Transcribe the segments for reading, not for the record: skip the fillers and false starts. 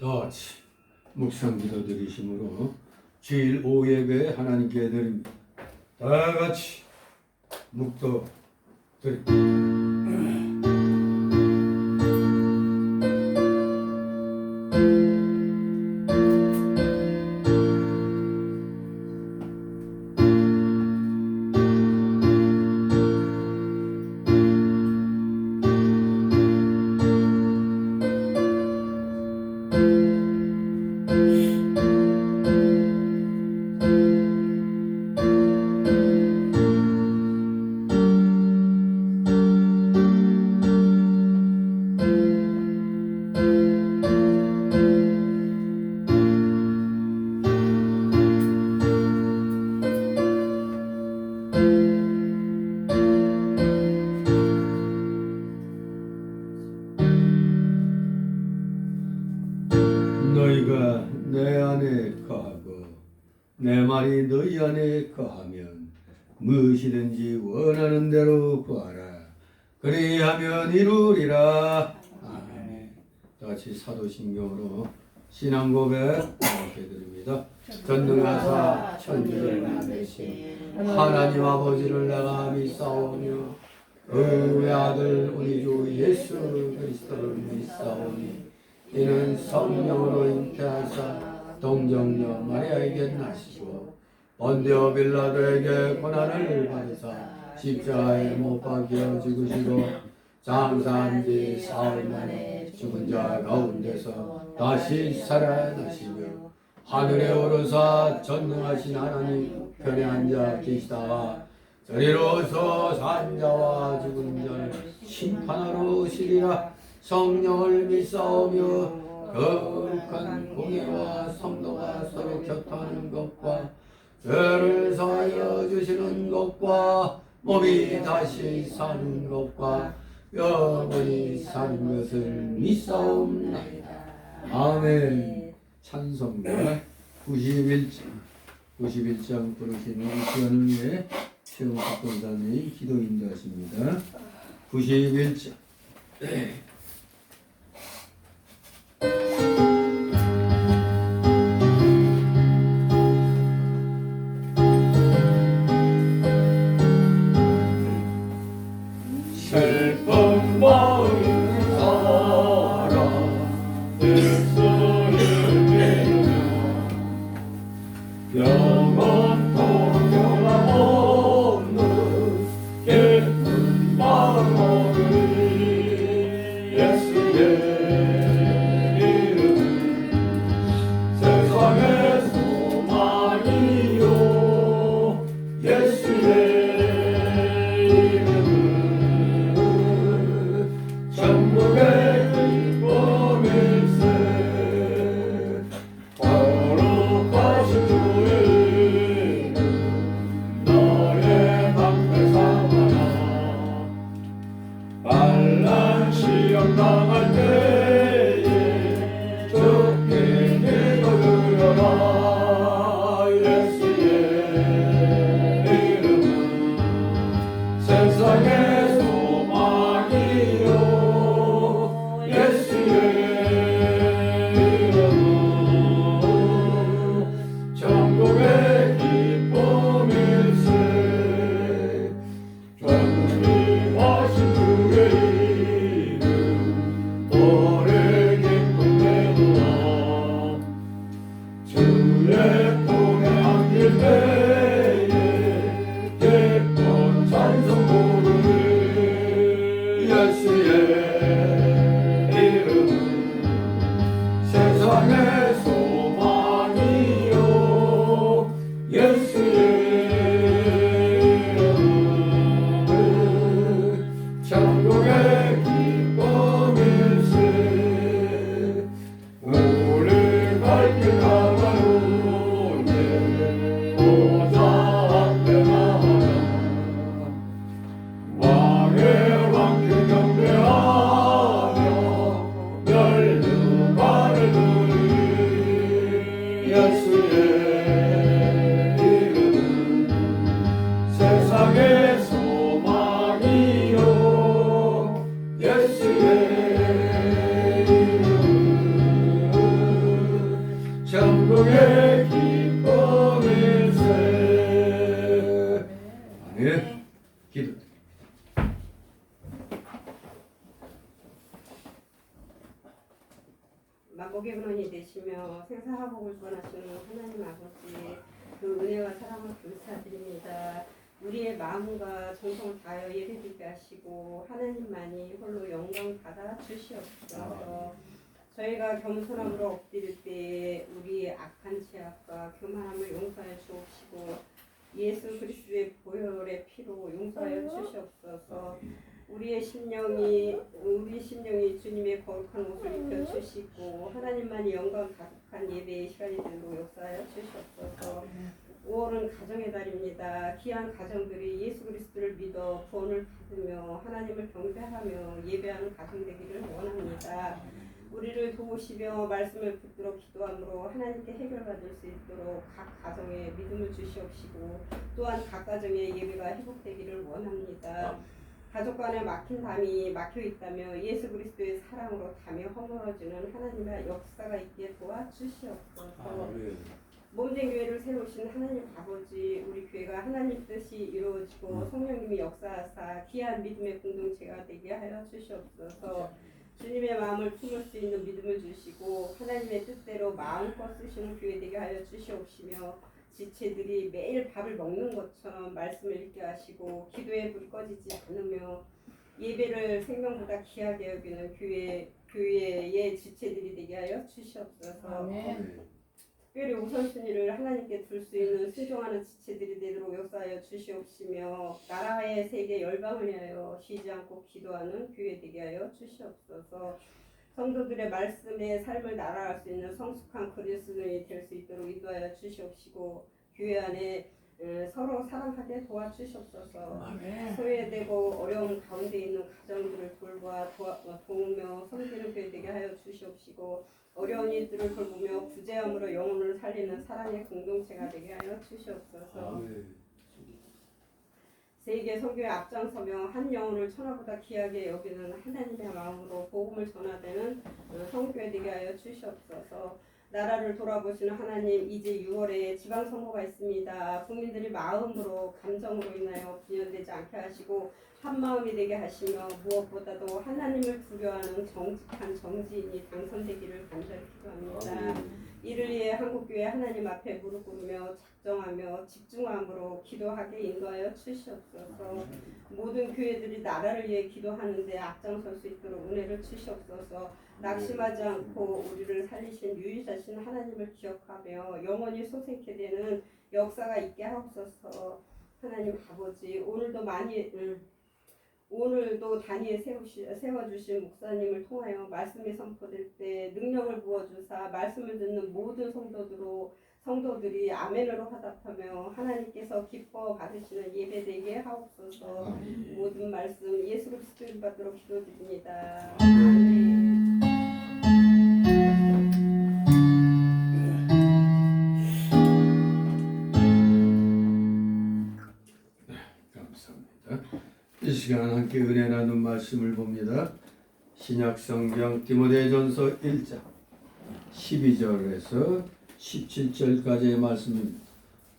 다 같이 묵상 기도 드리심으로 주일 오후 예배 하나님께 드립니다. 다 같이 묵도 드립니다. 너희가 내 안에 거하고 내 말이 너희 안에 거하면 무엇이든지 원하는 대로 구하라. 그리하면 이루리라. 아멘. 다같이 사도신경으로 신앙 고백 이렇게 드립니다. 전능하사 천지를 만드신 하나님 아버지를 내가 믿사오며 그 외아들 우리 주 예수 그리스도를 믿사오니 이는 성령으로 잉태하사 동정녀 마리아에게 나시고 본디오 빌라도에게 고난을 받으사 십자가에 못 박혀 죽으시고 장사한 지 사흘 만에 죽은 자 가운데서 다시 살아나시며 하늘에 오르사 전능하신 하나님 편에 앉아 계시다. 저리로서 산 자와 죽은 자를 심판하러 오시리라. 성령을 믿사오며 거룩한 공예와 성도가 서로 곁하는 것과 죄를 사하여 주시는 것과 몸이 다시 사는 것과 영원히 사는 것을 믿사옵나이다. 아멘. 찬송가 91장 부르시는 이 시간을 위해 최홍석 권사님 기도 인도하십니다. 91장 슬픈 마음 사랑 예수를 믿으며 영원토록 변함없는 기쁜 마음 얻으리 생사하복을 원하시는 하나님 아버지, 그 은혜와 사랑을 감사드립니다. 우리의 마음과 정성을 다하여 예배드리게 하시고 하나님만이 홀로 영광 받아 주시옵소서. 저희가 겸손함으로 엎드릴 때 우리의 악한 죄악과 교만함을 용서하여 주옵시고 예수 그리스도의 보혈의 피로 용서하여 주시옵소서. 우리 심령이 주님의 거룩한 옷을 입혀 주시고 하나님만이 영광 가득한 예배의 시간이 되도록 역사하여 주시옵소서. 5월은 가정의 달입니다. 귀한 가정들이 예수 그리스도를 믿어 구원을 받으며 하나님을 경배하며 예배하는 가정 되기를 원합니다. 우리를 도우시며 말씀을 붙들어 기도함으로 하나님께 해결받을 수 있도록 각 가정에 믿음을 주시옵시고 또한 각 가정의 예배가 회복되기를 원합니다. 가족 간에 막힌 담이 막혀 있다며 예수 그리스도의 사랑으로 담이 허물어지는 하나님의 역사가 있게 도와주시옵소서. 몸된 교회를 세우신 하나님 아버지, 우리 교회가 하나님 뜻이 이루어지고 성령님이 역사하사 귀한 믿음의 공동체가 되게 하여 주시옵소서. 주님의 마음을 품을 수 있는 믿음을 주시고 하나님의 뜻대로 마음껏 쓰시는 교회 되게 하여 주시옵시며 지체들이 매일 밥을 먹는 것처럼 말씀을 읽게 하시고 기도에 불이 꺼지지 않으며 예배를 생명보다 귀하게 여기는 교회의 지체들이 되게 하여 주시옵소서. 아멘. 특별히 우선순위를 하나님께 둘 수 있는 순종하는 지체들이 되도록 역사하여 주시옵시며 나라의 세계 열방을 위하여 쉬지 않고 기도하는 교회 되게 하여 주시옵소서. 성도들의 말씀의 삶을 날아갈 수 있는 성숙한 그리스도인이 될 수 있도록 인도하여 주시옵시고 교회 안에 서로 사랑하게 도와주시옵소서. 소외되고 어려운 가운데 있는 가정들을 도우며 섬기는 교회 되게 하여 주시옵시고 어려운 이들을 돌보며 부재함으로 영혼을 살리는 사랑의 공동체가 되게 하여 주시옵소서. 세계 선교에 앞장서며 한 영혼을 천하보다 귀하게 여기는 하나님의 마음으로 복음을 전하되는 성교회 되게 하여 주시옵소서. 나라를 돌아보시는 하나님, 이제 6월에 지방선거가 있습니다. 국민들이 마음으로 감정으로 인하여 분열되지 않게 하시고 한마음이 되게 하시며 무엇보다도 하나님을 두려워하는 정직한 정치인이 당선되기를 간절히 기도합니다. 이를 위해 한국교회 하나님 앞에 무릎 꿇으며 작정하며 집중함으로 기도하게 인도하여 주시옵소서. 모든 교회들이 나라를 위해 기도하는데 앞장설 수 있도록 은혜를 주시옵소서. 낙심하지 않고 우리를 살리신 유일하신 하나님을 기억하며 영원히 소생케 되는 역사가 있게 하옵소서. 하나님 아버지, 오늘도 단위에 세워주신 목사님을 통하여 말씀이 선포될 때 능력을 부어주사 말씀을 듣는 모든 성도들이 아멘으로 화답하며 하나님께서 기뻐 받으시는 예배되게 하옵소서. 모든 말씀 예수 그리스도를 받도록 기도드립니다. 아멘. 감사합니다. 이 시간 함께 은혜 나눈 말씀을 봅니다. 신약 성경 디모데전서 1장 12절에서 17절까지의 말씀입니다.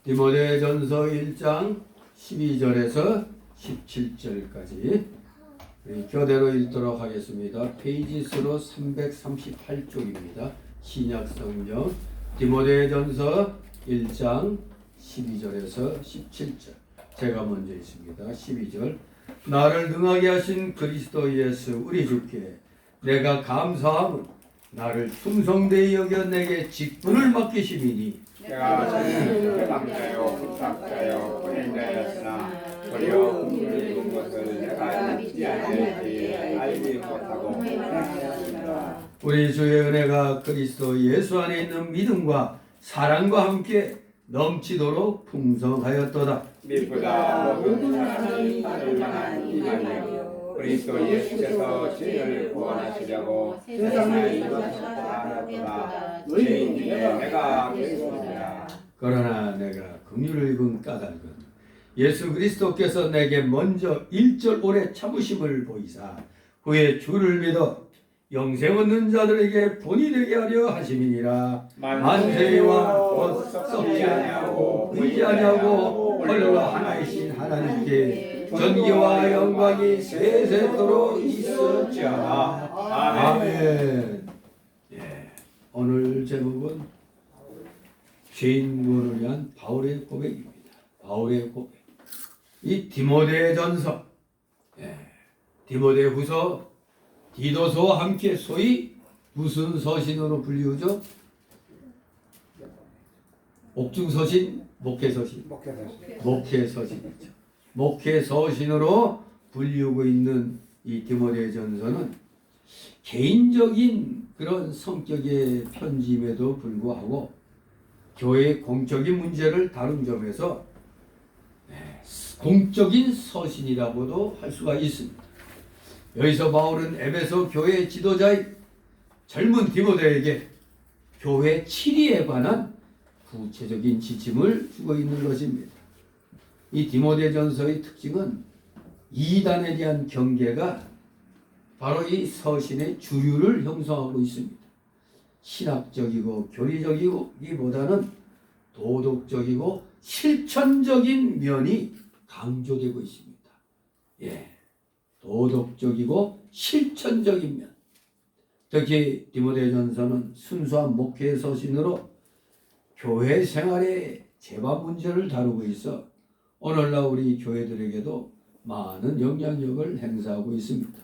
디모데전서 1장 12절에서 17절까지 교대로 읽도록 하겠습니다. 페이지 수로 338쪽입니다. 신약 성경 디모데전서 1장 12절에서 17절. 제가 먼저 읽습니다. 12절. 나를 능하게 하신 그리스도 예수 우리 주께 내가 감사함은 나를 충성되이 여겨 내게 직분을 맡기심이니 내가 자신을 회방자요 불쌍자요 불행자였으나 도리어 공부를 이룬 것을 내가 믿지 않을지 알지 못하고 행하였습니다. 우리 주의 은혜가 그리스도 예수 안에 있는 믿음과 사랑과 함께 넘치도록 풍성하였도다. 믿보다 모든 사람이 받을 만한 이만이요 그리스도 예수께서 죄를 구원하시려고 세상을 이루셨다 하였구나. 죄인 중에 내가 그리스도니라. 그러나 내가 긍휼을 입은 까닭은 예수 그리스도께서 내게 먼저 1절 오래 참으심을 보이사 후에 주를 믿어 영생 얻는 자들에게 본이 되게 하려 하심이니라. 만세와 곧 썩지 아니하고 보이지 아니하고 홀로 하나이신 하나님께 전기와 영광이 세세토록 있을지어다. 아멘. 예, 오늘 제목은 죄인 구원을 위한 바울의 고백입니다. 바울의 고백. 이 디모데전서, 디모데후서, 디도서와 함께 소위 무슨 서신으로 불리우죠? 옥중서신, 목회서신. 목회서신이죠. 목회서신으로 불리우고 있는 이 디모데전서는 개인적인 그런 성격의 편지임에도 불구하고 교회의 공적인 문제를 다룬 점에서 공적인 서신이라고도 할 수가 있습니다. 여기서 바울은 에베소 교회 지도자의 젊은 디모데에게 교회 치리에 관한 구체적인 지침을 주고 있는 것입니다. 이 디모데전서의 특징은 이단에 대한 경계가 바로 이 서신의 주류를 형성하고 있습니다. 신학적이고 교리적이기보다는 도덕적이고 실천적인 면이 강조되고 있습니다. 도덕적이고 실천적인 면. 특히 디모데전서는 순수한 목회 서신으로 교회 생활의 재반 문제를 다루고 있어 오늘날 우리 교회들에게도 많은 영향력을 행사하고 있습니다.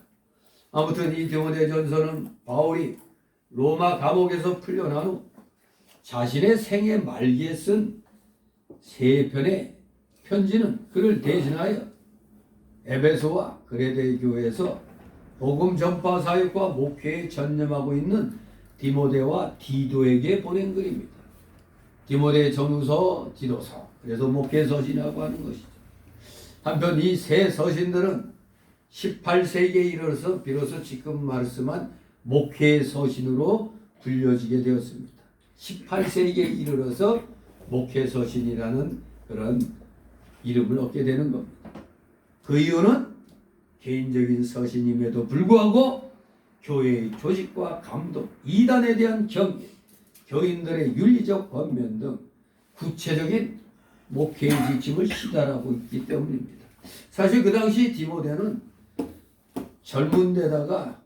아무튼 이 디모데전서는 바울이 로마 감옥에서 풀려난 후 자신의 생애 말기에 쓴 3편의 편지는 그를 대신하여 에베소와 그레데 교회에서 복음 전파 사역과 목회에 전념하고 있는 디모데와 디도에게 보낸 글입니다. 디모데 전후서, 디도서, 그래서 목회서신이라고 하는 것이죠. 한편 이 세 서신들은 18세기에 이르러서 비로소 지금 말씀한 목회서신으로 불려지게 되었습니다. 18세기에 이르러서 목회서신이라는 그런 이름을 얻게 되는 겁니다. 그 이유는 개인적인 서신임에도 불구하고 교회의 조직과 감독, 이단에 대한 경계, 교인들의 윤리적 권면 등 구체적인 목회의 지침을 시달하고 있기 때문입니다. 사실 그 당시 디모데는 젊은 데다가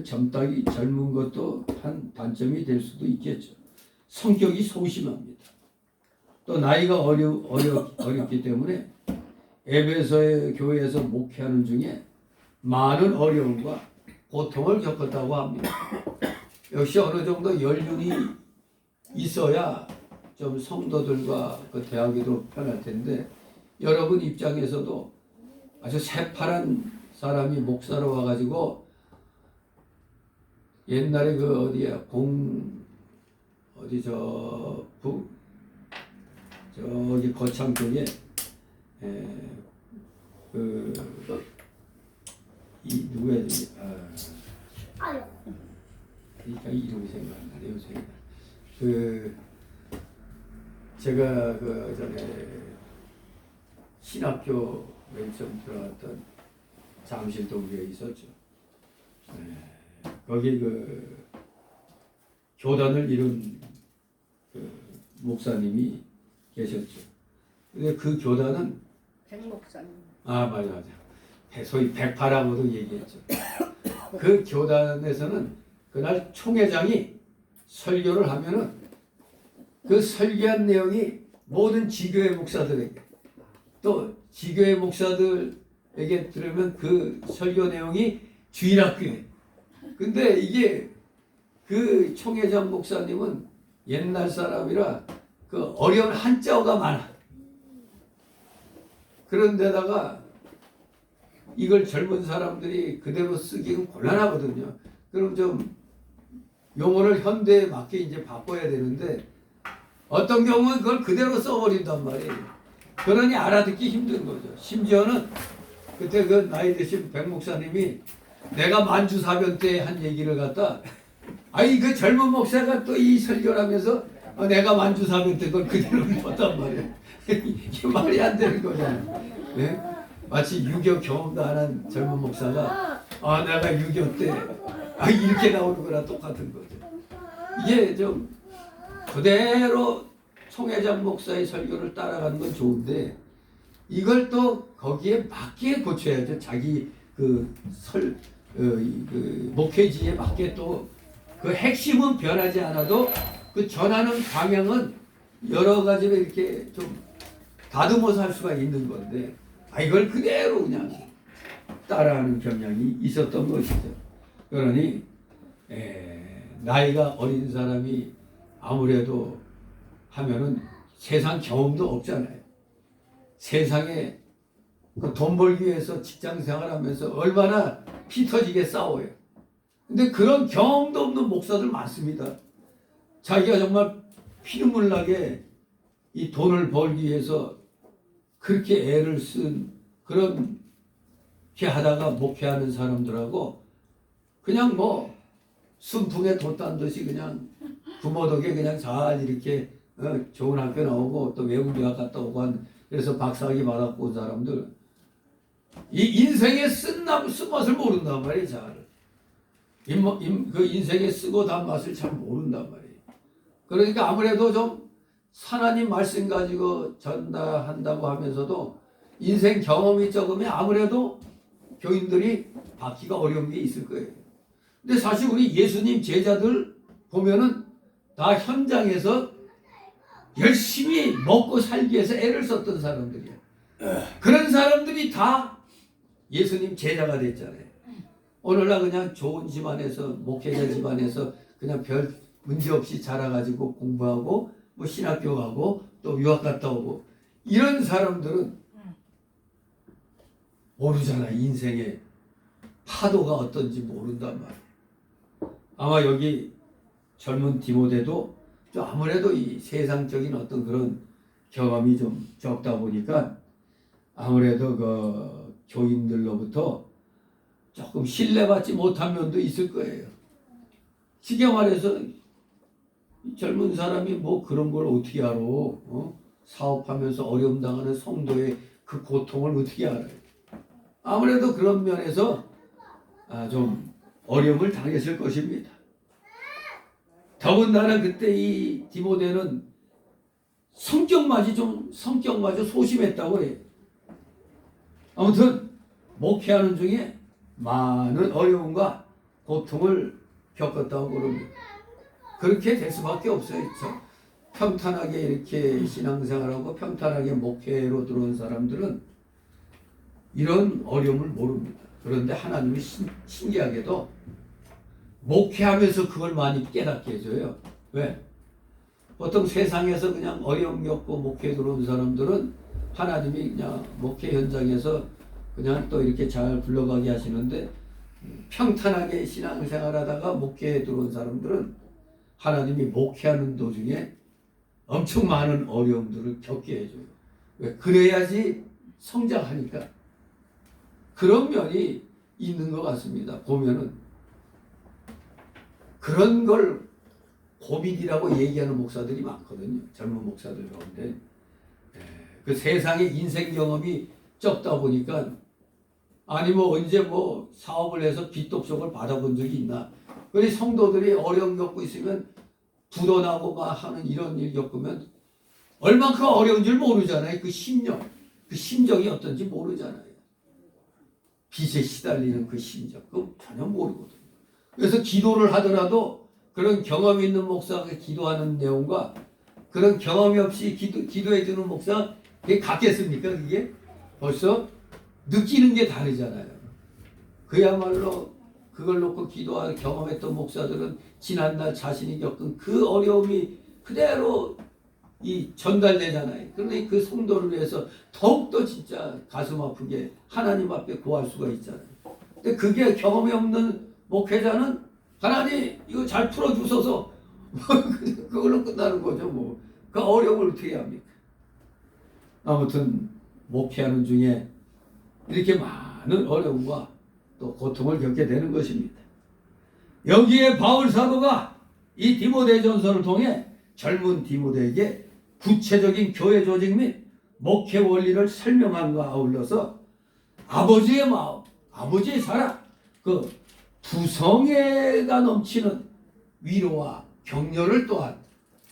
젊다기 젊은 것도 한 단점이 될 수도 있겠죠. 성격이 소심합니다. 또 나이가 어렸기 때문에 에베소의 교회에서 목회하는 중에 많은 어려움과 고통을 겪었다고 합니다. 역시 어느 정도 연륜이 있어야 좀 성도들과 그 대하기도 편할 텐데 여러분 입장에서도 아주 새파란 사람이 목사로 와가지고 옛날에 그 어디야 저기 거창 쪽에 누구야 되지? 그러니까 이름이 생각나네요. 제가 그 전에 신학교 맨 처음 들어갔던 잠실동교에 있었죠. 거기 그 교단을 이룬 그 목사님이 계셨죠. 근데 그 교단은 백목사님. 맞아. 소위 백파라고도 얘기했죠. 그 교단에서는 그날 총회장이 설교를 하면은 그 설교한 내용이 모든 지교회 목사들에게 또 지교회 목사들에게 들으면 그 설교 내용이 주일학교에. 근데 이게 그 총회장 목사님은 옛날 사람이라 그 어려운 한자어가 많아. 그런데다가 이걸 젊은 사람들이 그대로 쓰기는 곤란하거든요. 그럼 좀 용어를 현대에 맞게 이제 바꿔야 되는데 어떤 경우는 그걸 그대로 써버린단 말이에요. 그러니 알아듣기 힘든 거죠. 심지어는 그때 그 나이 드신 백 목사님이 내가 만주사변 때 한 얘기를 갖다 그 젊은 목사가 또 이 설교를 하면서 내가 만주사변 때 그걸 그대로 읽었단 말이에요. 이게 말이 안 되는 거잖아요. 네? 마치 유교 경험도 안 한 젊은 목사가 내가 6.25 때 이렇게 나오는 거랑 똑같은 거죠. 이게 좀 그대로 총회장 목사의 설교를 따라가는 건 좋은데 이걸 또 거기에 맞게 고쳐야죠. 자기 그 목회지에 맞게 또 그 핵심은 변하지 않아도 그 전하는 방향은 여러 가지로 이렇게 좀 다듬어서 할 수가 있는 건데 이걸 그대로 그냥 따라하는 경향이 있었던 것이죠. 그러니 나이가 어린 사람이 아무래도 하면은 세상 경험도 없잖아요. 세상에 그 돈 벌기 위해서 직장 생활하면서 얼마나 피 터지게 싸워요. 근데 그런 경험도 없는 목사들 많습니다. 자기가 정말 피눈물 나게 이 돈을 벌기 위해서 그렇게 애를 쓴 그런 게 하다가 목회하는 사람들하고 그냥 뭐 순풍에 돛단 듯이 그냥 부모덕에 그냥 잘 이렇게 좋은 학교 나오고 또 외국 유학 갔다 오고 그래서 박사학위 받았고 온 사람들 이 인생의 쓴맛을 모른단 말이에요. 잘. 그 인생에 쓰고 단 맛을 잘 모른단 말이에요. 그러니까 아무래도 좀 하나님 말씀 가지고 전달한다고 하면서도 인생 경험이 적으면 아무래도 교인들이 받기가 어려운 게 있을 거예요. 근데 사실 우리 예수님 제자들 보면은 다 현장에서 열심히 먹고 살기 위해서 애를 썼던 사람들이에요. 그런 사람들이 다 예수님 제자가 됐잖아요. 오늘날 그냥 좋은 집안에서 목회자 집안에서 그냥 별 문제 없이 자라가지고 공부하고 뭐 신학교 가고 또 유학 갔다 오고 이런 사람들은 모르잖아. 인생의 파도가 어떤지 모른단 말이에요. 아마 여기 젊은 디모데도 좀 아무래도 이 세상적인 어떤 그런 경험이 좀 적다 보니까 아무래도 그 교인들로부터 조금 신뢰받지 못한 면도 있을 거예요. 쉽게 말해서 젊은 사람이 뭐 그런 걸 어떻게 알아? 사업하면서 어려움 당하는 성도의 그 고통을 어떻게 알아요? 아무래도 그런 면에서 좀 어려움을 당했을 것입니다. 더군다나 그때 이 디모데는 성격마저 소심했다고 해요. 아무튼 목회하는 중에 많은 어려움과 고통을 겪었다고 그럽니다. 그렇게 될 수밖에 없어요. 평탄하게 이렇게 신앙생활하고 평탄하게 목회로 들어온 사람들은 이런 어려움을 모릅니다. 그런데 하나님이 신기하게도 목회하면서 그걸 많이 깨닫게 해줘요. 왜? 보통 세상에서 그냥 어려움 겪고 목회에 들어온 사람들은 하나님이 그냥 목회 현장에서 그냥 또 이렇게 잘 굴러가게 하시는데 평탄하게 신앙생활하다가 목회에 들어온 사람들은 하나님이 목회하는 도중에 엄청 많은 어려움들을 겪게 해줘요. 왜? 그래야지 성장하니까. 그런 면이 있는 것 같습니다. 보면은 그런 걸 고민이라고 얘기하는 목사들이 많거든요. 젊은 목사들 가운데. 그 세상의 인생 경험이 적다 보니까 아니 뭐 언제 뭐 사업을 해서 빚독촉을 받아본 적이 있나. 그래 성도들이 어려움 겪고 있으면 부도나고 막 하는 이런 일 겪으면 얼만큼 어려운 줄 모르잖아요. 그 심정이 어떤지 모르잖아요. 빚에 시달리는 그 심정, 그거 전혀 모르거든요. 그래서 기도를 하더라도 그런 경험이 있는 목사가 기도하는 내용과 그런 경험이 없이 기도해 주는 목사 그게 같겠습니까? 그게 벌써 느끼는 게 다르잖아요. 그야말로 그걸 놓고 기도하는 경험했던 목사들은 지난날 자신이 겪은 그 어려움이 그대로 이 전달되잖아요. 그런데 그 성도를 위해서 더욱더 진짜 가슴 아프게 하나님 앞에 구할 수가 있잖아요. 근데 그게 경험이 없는 목회자는 하나님 이거 잘 풀어주소서 그걸로 끝나는 거죠. 뭐 그 어려움을 어떻게 합니까? 아무튼 목회하는 중에 이렇게 많은 어려움과 또 고통을 겪게 되는 것입니다. 여기에 바울 사도가 이 디모데전서를 통해 젊은 디모데에게 구체적인 교회 조직 및 목회 원리를 설명함과 아울러서 아버지의 마음, 아버지의 사랑, 그 부성애가 넘치는 위로와 격려를 또한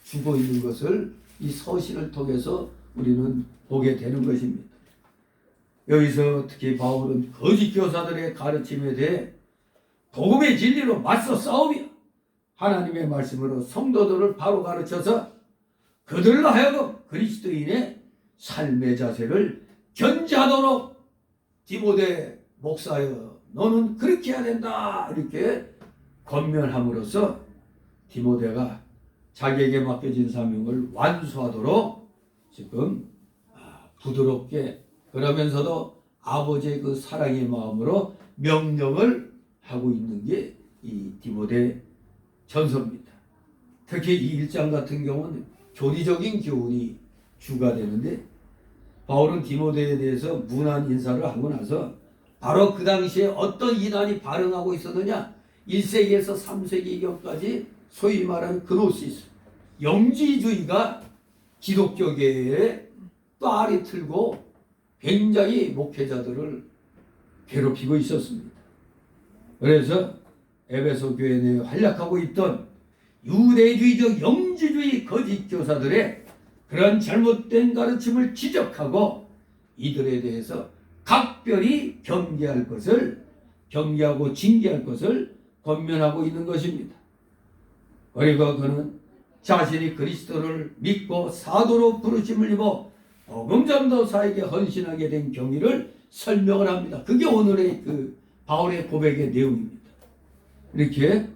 주고 있는 것을 이 서신을 통해서 우리는 보게 되는 것입니다. 여기서 특히 바울은 거짓 교사들의 가르침에 대해 복음의 진리로 맞서 싸우며 하나님의 말씀으로 성도들을 바로 가르쳐서 그들로 하여금 그리스도인의 삶의 자세를 견지하도록 디모데 목사여 너는 그렇게 해야 된다 이렇게 권면함으로써 디모데가 자기에게 맡겨진 사명을 완수하도록 지금 부드럽게 그러면서도 아버지의 그 사랑의 마음으로 명령을 하고 있는 게 이 디모데 전서입니다. 특히 이 1장 같은 경우는 교리적인 교훈이 주가 되는데 바울은 디모데에 대해서 문안 인사를 하고 나서 바로 그 당시에 어떤 이단이 발흥하고 있었느냐 1세기에서 3세기경까지 소위 말하는 그노시스 영지주의가 기독교계에 빨이 틀고 굉장히 목회자들을 괴롭히고 있었습니다. 그래서 에베소 교회 내에 활약하고 있던 유대주의적 영지주의 거짓 교사들의 그런 잘못된 가르침을 지적하고 이들에 대해서 각별히 경계하고 징계할 것을 권면하고 있는 것입니다. 그리고 그는 자신이 그리스도를 믿고 사도로 부르심을 입어 복음 전도사에게 헌신하게 된 경위를 설명을 합니다. 그게 오늘의 그 바울의 고백의 내용입니다. 이렇게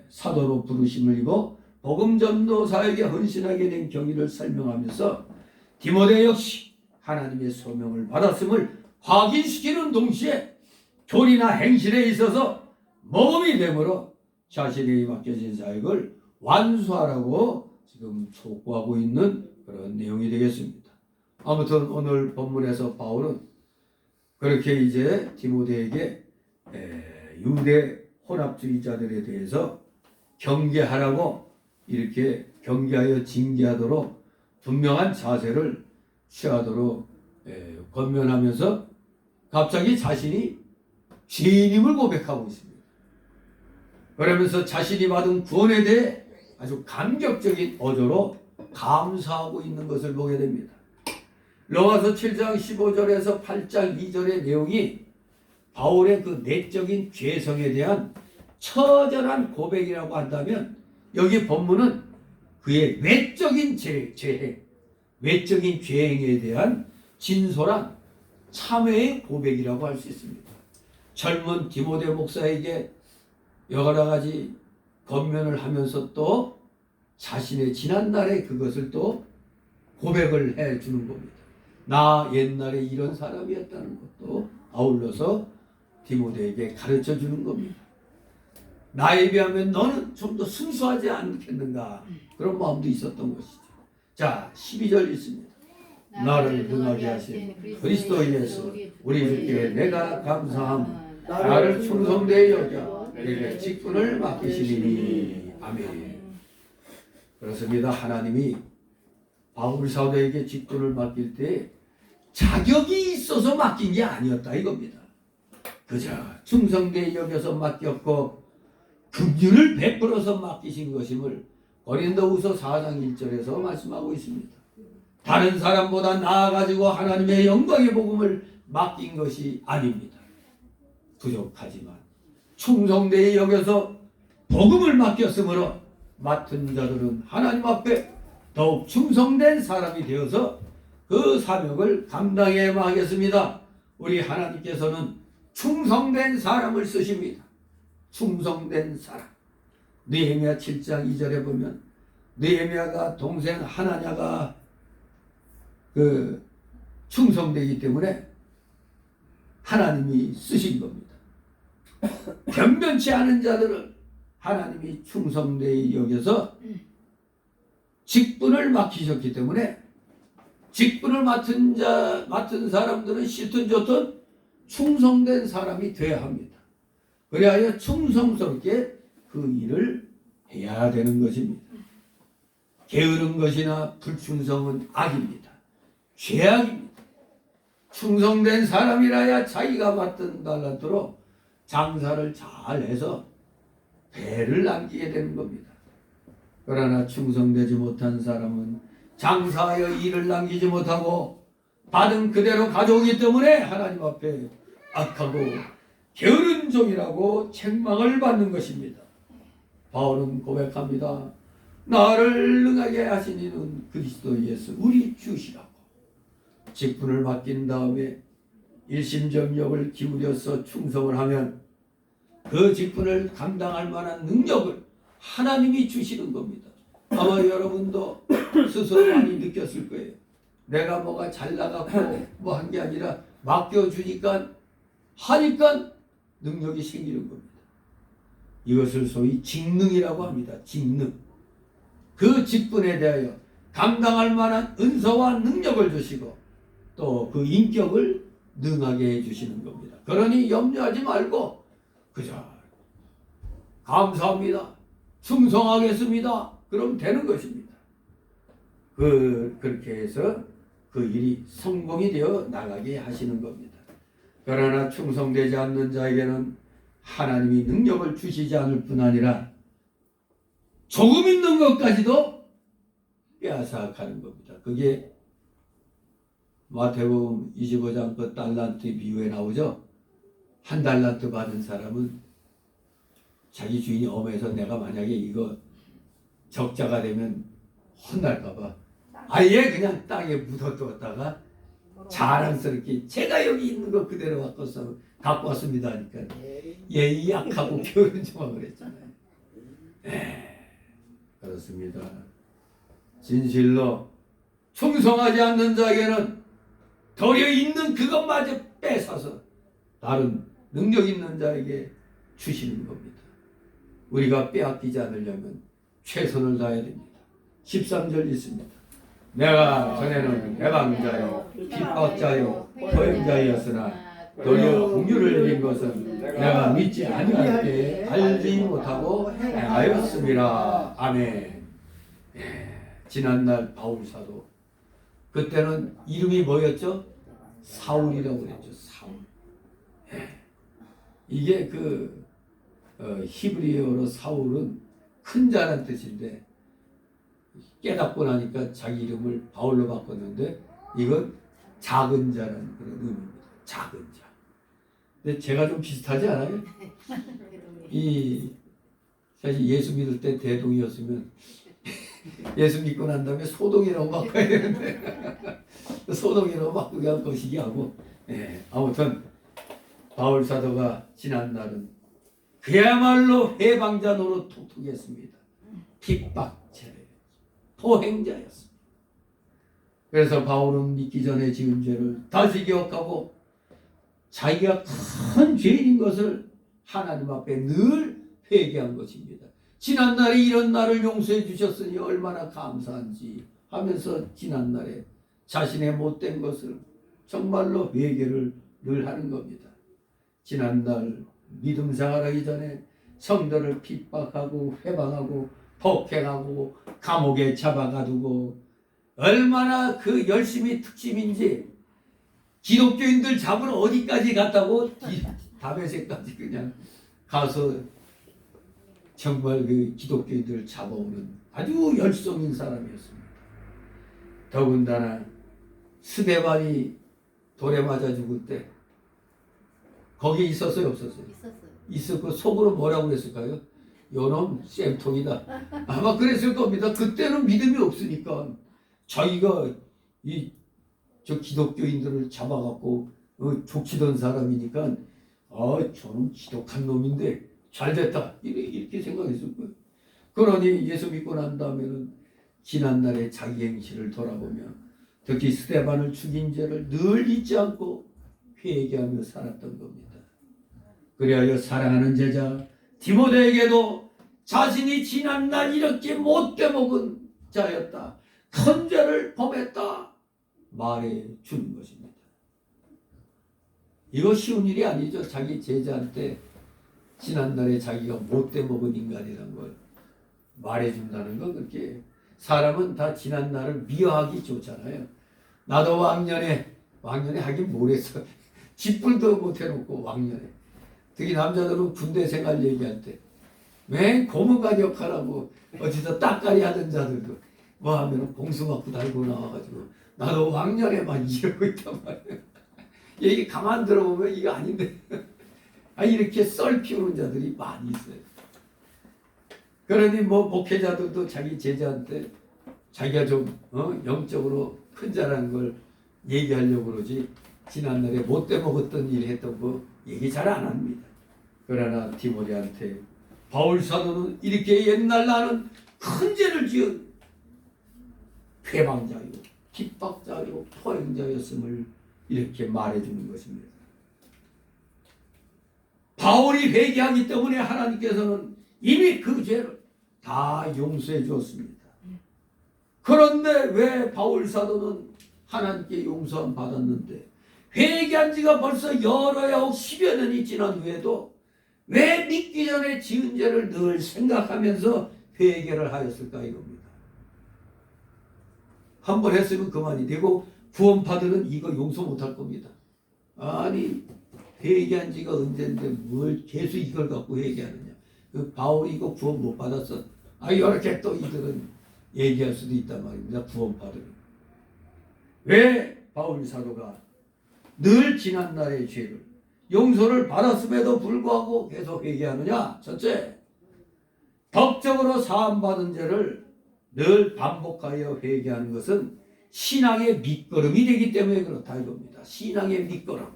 사도로 부르심을 입어 복음 전도사에게 헌신하게 된 경위를 설명하면서 디모데 역시 하나님의 소명을 받았음을 확인시키는 동시에 교리나 행실에 있어서 모범이 되므로 자신에게 맡겨진 사역을 완수하라고 지금 촉구하고 있는 그런 내용이 되겠습니다. 아무튼 오늘 본문에서 바울은 그렇게 이제 디모데에게 유대 혼합주의자들에 대해서 경계하라고 이렇게 경계하여 징계하도록 분명한 자세를 취하도록 권면하면서 갑자기 자신이 죄인임을 고백하고 있습니다. 그러면서 자신이 받은 구원에 대해 아주 감격적인 어조로 감사하고 있는 것을 보게 됩니다. 로마서 7장 15절에서 8장 2절의 내용이 바울의 그 내적인 죄성에 대한 처절한 고백이라고 한다면 여기 본문은 그의 외적인 외적인 죄행에 대한 진솔한 참회의 고백이라고 할 수 있습니다. 젊은 디모데 목사에게 여러 가지 권면을 하면서 또 자신의 지난날의 그것을 또 고백을 해 주는 겁니다. 나 옛날에 이런 사람이었다는 것도 아울러서 디모데에게 가르쳐 주는 겁니다. 나에 비하면 너는 좀 더 순수하지 않겠는가 그런 마음도 있었던 것이죠. 자 12절 있습니다. 나를 능하게 하신 그리스도 예수 우리 주께 내가 감사함 나를 충성되이 여겨 내게 직분을 맡기시리니 아멘. 그렇습니다. 하나님이 바울 사도에게 직분을 맡길 때 자격이 있어서 맡긴 게 아니었다 이겁니다. 그저 충성되이 여겨서 맡겼고 긍휼을 베풀어서 맡기신 것임을 고린도후서 4장 1절에서 말씀하고 있습니다. 다른 사람보다 나아가지고 하나님의 영광의 복음을 맡긴 것이 아닙니다. 부족하지만 충성되이 여겨서 복음을 맡겼으므로 맡은 자들은 하나님 앞에 더욱 충성된 사람이 되어서 그 사명을 감당해야 하겠습니다. 우리 하나님께서는 충성된 사람을 쓰십니다. 충성된 사람. 느헤미야 7장 2절에 보면 느헤미야가 동생 하나냐가 그 충성되기 때문에 하나님이 쓰신 겁니다. 변변치 않은 자들을 하나님이 충성되이 여겨서 직분을 맡기셨기 때문에 직분을 맡은 사람들은 싫든 좋든 충성된 사람이 되어야 합니다. 그래야 충성스럽게 그 일을 해야 되는 것입니다. 게으른 것이나 불충성은 악입니다. 죄악입니다. 충성된 사람이라야 자기가 맡은 달란트로 장사를 잘해서 배를 남기게 되는 겁니다. 그러나 충성되지 못한 사람은 장사하여 일을 남기지 못하고 받은 그대로 가져오기 때문에 하나님 앞에 악하고 게으른 종이라고 책망을 받는 것입니다. 바울은 고백합니다. 나를 능하게 하신 이는 그리스도 예수 우리 주시라고. 직분을 맡긴 다음에 일심전력을 기울여서 충성을 하면 그 직분을 감당할 만한 능력을 하나님이 주시는 겁니다. 아마 여러분도 스스로 많이 느꼈을 거예요. 내가 뭐가 잘 나갔고 뭐 한 게 아니라 맡겨주니까 하니까 능력이 생기는 겁니다. 이것을 소위 직능이라고 합니다. 직능. 그 직분에 대하여 감당할 만한 은사와 능력을 주시고 또 그 인격을 능하게 해주시는 겁니다. 그러니 염려하지 말고 그저 감사합니다. 충성하겠습니다. 그럼 되는 것입니다. 그렇게 해서 그 일이 성공이 되어 나가게 하시는 겁니다. 그러나 충성되지 않는 자에게는 하나님이 능력을 주시지 않을 뿐 아니라 조금 있는 것까지도 빼앗아가는 겁니다. 그게 마태복음 25장 그 달란트 비유에 나오죠. 한 달란트 받은 사람은 자기 주인이 엄해서 내가 만약에 이거 적자가 되면 혼날까봐 아예 그냥 땅에 묻어두었다가 자랑스럽게 제가 여기 있는 거 그대로 갖고 왔습니다 하니까 예의 약하고 게으른 척하고 그랬잖아요. 그렇습니다. 진실로 충성하지 않는 자에게는 도리어 있는 그것마저 뺏어서 다른 능력 있는 자에게 주시는 겁니다. 우리가 빼앗기지 않으려면 최선을 다해야 됩니다. 13절 있습니다. 내가 전에는 해방자요 핍박자요 거행자였으나 도리어 긍휼을 입은 것은 내가 믿지 아니할 때 알지 못하고 행하였음이라. 아멘. 지난날 바울사도 그때는 이름이 뭐였죠? 사울이라고 그랬죠. 사울. 이게 그 히브리어로 사울은 큰 자란 뜻인데 깨닫고 나니까 자기 이름을 바울로 바꿨는데 이건 작은 자라는 그런 의미입니다. 작은 자. 근데 제가 좀 비슷하지 않아요? 사실 예수 믿을 때 대동이었으면 예수 믿고 난 다음에 소동이라고 바꿔야 되는데 소동이라고 바꾸게 한 것이기 하고 아무튼 바울 사도가 지난 날은 그야말로 해방자 노릇 톡톡했습니다. 핍박죄 포행자였습니다. 그래서 바울은 믿기 전에 지은 죄를 다시 기억하고 자기가 큰 죄인인 것을 하나님 앞에 늘 회개한 것입니다. 지난날에 이런 나를 용서해 주셨으니 얼마나 감사한지 하면서 지난날에 자신의 못된 것을 정말로 회개를 늘 하는 겁니다. 지난날 믿음 생활하기 전에 성도를 핍박하고 회방하고 폭행하고 감옥에 잡아가두고 얼마나 그 열심히 특심인지 기독교인들 잡으러 어디까지 갔다고 다메섹까지 그냥 가서 정말 그 기독교인들을 잡아오는 아주 열성인 사람이었습니다. 더군다나 스데반이 돌에 맞아 죽을 때 거기 있었어요, 없었어요? 있었고 속으로 뭐라고 그랬을까요? 요놈 쌤통이다. 아마 그랬을 겁니다. 그때는 믿음이 없으니까 자기가 저 기독교인들을 잡아갖고 족치던 사람이니까 저는 지독한 놈인데 잘됐다 이렇게 생각했을 거예요. 그러니 예수 믿고 난 다음에는 지난날의 자기 행실을 돌아보며 특히 스데반을 죽인 죄를 늘 잊지 않고 회개하며 살았던 겁니다. 그리하여 사랑하는 제자 디모데에게도 자신이 지난날 이렇게 못돼 먹은 자였다, 큰 죄를 범했다 말해 주는 것입니다. 이거 쉬운 일이 아니죠. 자기 제자한테 지난날에 자기가 못돼 먹은 인간이라는 걸 말해준다는 건 그렇게 사람은 다 지난날을 미워하기 좋잖아요. 나도 왕년에 하긴 뭐랬어. 짓불도 못 해놓고 왕년에. 특히 남자들은 군대 생활 얘기할 때 맨 고문관 역할하고 어디서 딱가리 하던 자들도 뭐 하면 공수맞고 달고 나와가지고 나도 왕년에 막 이러고 있단 말이에요. 얘기 가만 들어보면 이거 아닌데 이렇게 썰 피우는 자들이 많이 있어요. 그러니 뭐 목회자들도 자기 제자한테 자기가 좀 영적으로 큰 자라는 걸 얘기하려고 그러지 지난날에 못돼 먹었던 일 했던 거 얘기 잘 안 합니다. 그러나 디모데한테 바울 사도는 이렇게 옛날 나는 큰 죄를 지은 회방자요, 핍박자요, 포행자였음을 이렇게 말해주는 것입니다. 바울이 회개하기 때문에 하나님께서는 이미 그 죄를 다 용서해 주었습니다. 그런데 왜 바울 사도는 하나님께 용서함 받았는데 회개한 지가 벌써 여러야옥 10여 년이 지난 후에도 왜 믿기 전에 지은 죄를 늘 생각하면서 회개를 하였을까 이겁니다. 한 번 했으면 그만이 되고 구원받으는 이거 용서 못할 겁니다. 아니 회개한 지가 언젠데 뭘 계속 이걸 갖고 회개하느냐. 그 바울이 이거 구원 못 받았어. 이렇게 또 이들은 얘기할 수도 있단 말입니다. 구원받으면. 왜 바울 사도가 늘 지난날의 죄를 용서를 받았음에도 불구하고 계속 회개하느냐? 첫째, 법적으로 사함받은 죄를 늘 반복하여 회개하는 것은 신앙의 밑거름이 되기 때문에 그렇다 이겁니다. 신앙의 밑거름.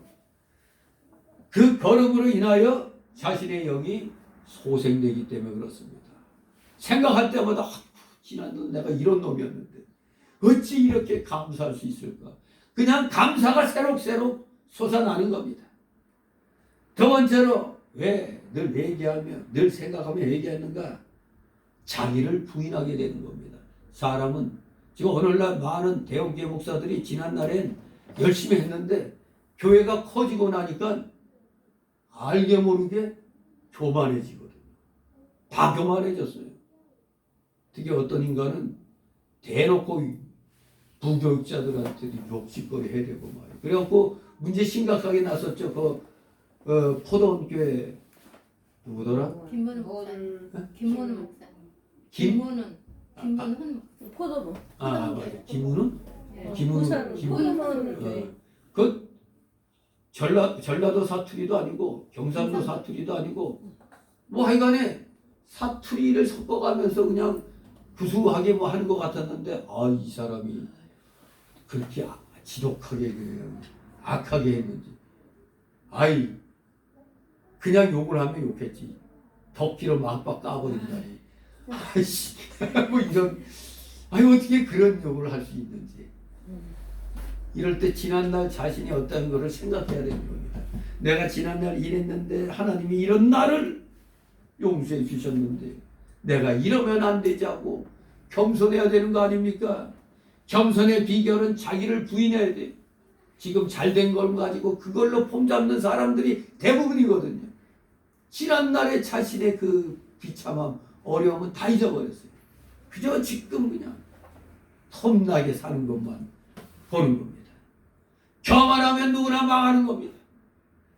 그 걸음으로 인하여 자신의 영이 소생되기 때문에 그렇습니다. 생각할 때마다 지난번 내가 이런 놈이었는데 어찌 이렇게 감사할 수 있을까? 그냥 감사가 새록새록 솟아나는 겁니다. 두 번째로 왜 늘 회개하며 늘 생각하며 회개하는가? 자기를 부인하게 되는 겁니다. 사람은 지금 오늘날 많은 대형교회 목사들이 지난날엔 열심히 했는데 교회가 커지고 나니까 알게 모르게 교만해지거든요. 다 교만해졌어요. 특히 어떤 인간은 대놓고 부교육자들한테도 욕짓거리 해야 되고 말이에요. 그래갖고 문제 심각하게 났었죠. 포도원 교회 누구더라? 김문훈 목사. 김문훈 목사. 김문훈 목사. 포도도. 맞아. 김문훈? 부산 김문훈. 그 전라도 사투리도 아니고 경상도 사투리도 아니고 뭐 하여간에 사투리를 섞어가면서 그냥 구수하게 뭐 하는 것 같았는데 이 사람이 그렇게 지독하게 그냥 악하게 했는지 그냥 욕을 하면 욕했지 덕기로 막박 까버린다니 아이씨 뭐 이런 어떻게 그런 욕을 할 수 있는지 이럴 때 지난날 자신이 어떤 거를 생각해야 되는 겁니다. 내가 지난날 이랬는데 하나님이 이런 나를 용서해 주셨는데 내가 이러면 안 되자고 겸손해야 되는 거 아닙니까? 겸손의 비결은 자기를 부인해야 돼. 지금 잘된 걸 가지고 그걸로 폼잡는 사람들이 대부분이거든요. 지난날에 자신의 그 비참함, 어려움은 다 잊어버렸어요. 그저 지금 그냥 험나게 사는 것만 보는 겁니다. 교만하면 누구나 망하는 겁니다.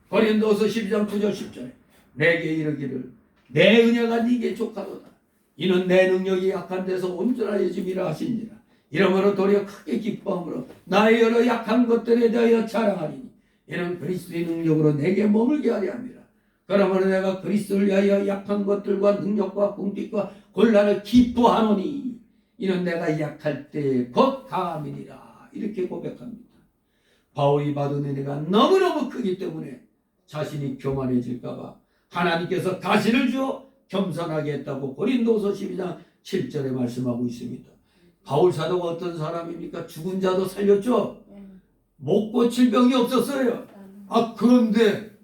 고린도서 12장 9절 10절에 내게 이르기를 내 은혜가 네게 족하도다. 이는 내 능력이 약한 데서 온전하여짐이라 하시니라. 이러므로 도리어 크게 기뻐함으로 나의 여러 약한 것들에 대하여 자랑하리니 이는 그리스도의 능력으로 내게 머물게 하려 함이라. 그러므로 내가 그리스도를 위하여 약한 것들과 능력과 궁핍과 곤란을 기뻐하노니 이는 내가 약할 때 곧 강함이니라. 이렇게 고백합니다. 바울이 받은 은혜가 너무너무 크기 때문에 자신이 교만해질까봐 하나님께서 가시를 주어 겸손하게 했다고 고린도서 12장 7절에 말씀하고 있습니다. 바울 사도가 어떤 사람입니까? 죽은 자도 살렸죠. 못 고칠 병이 없었어요. 그런데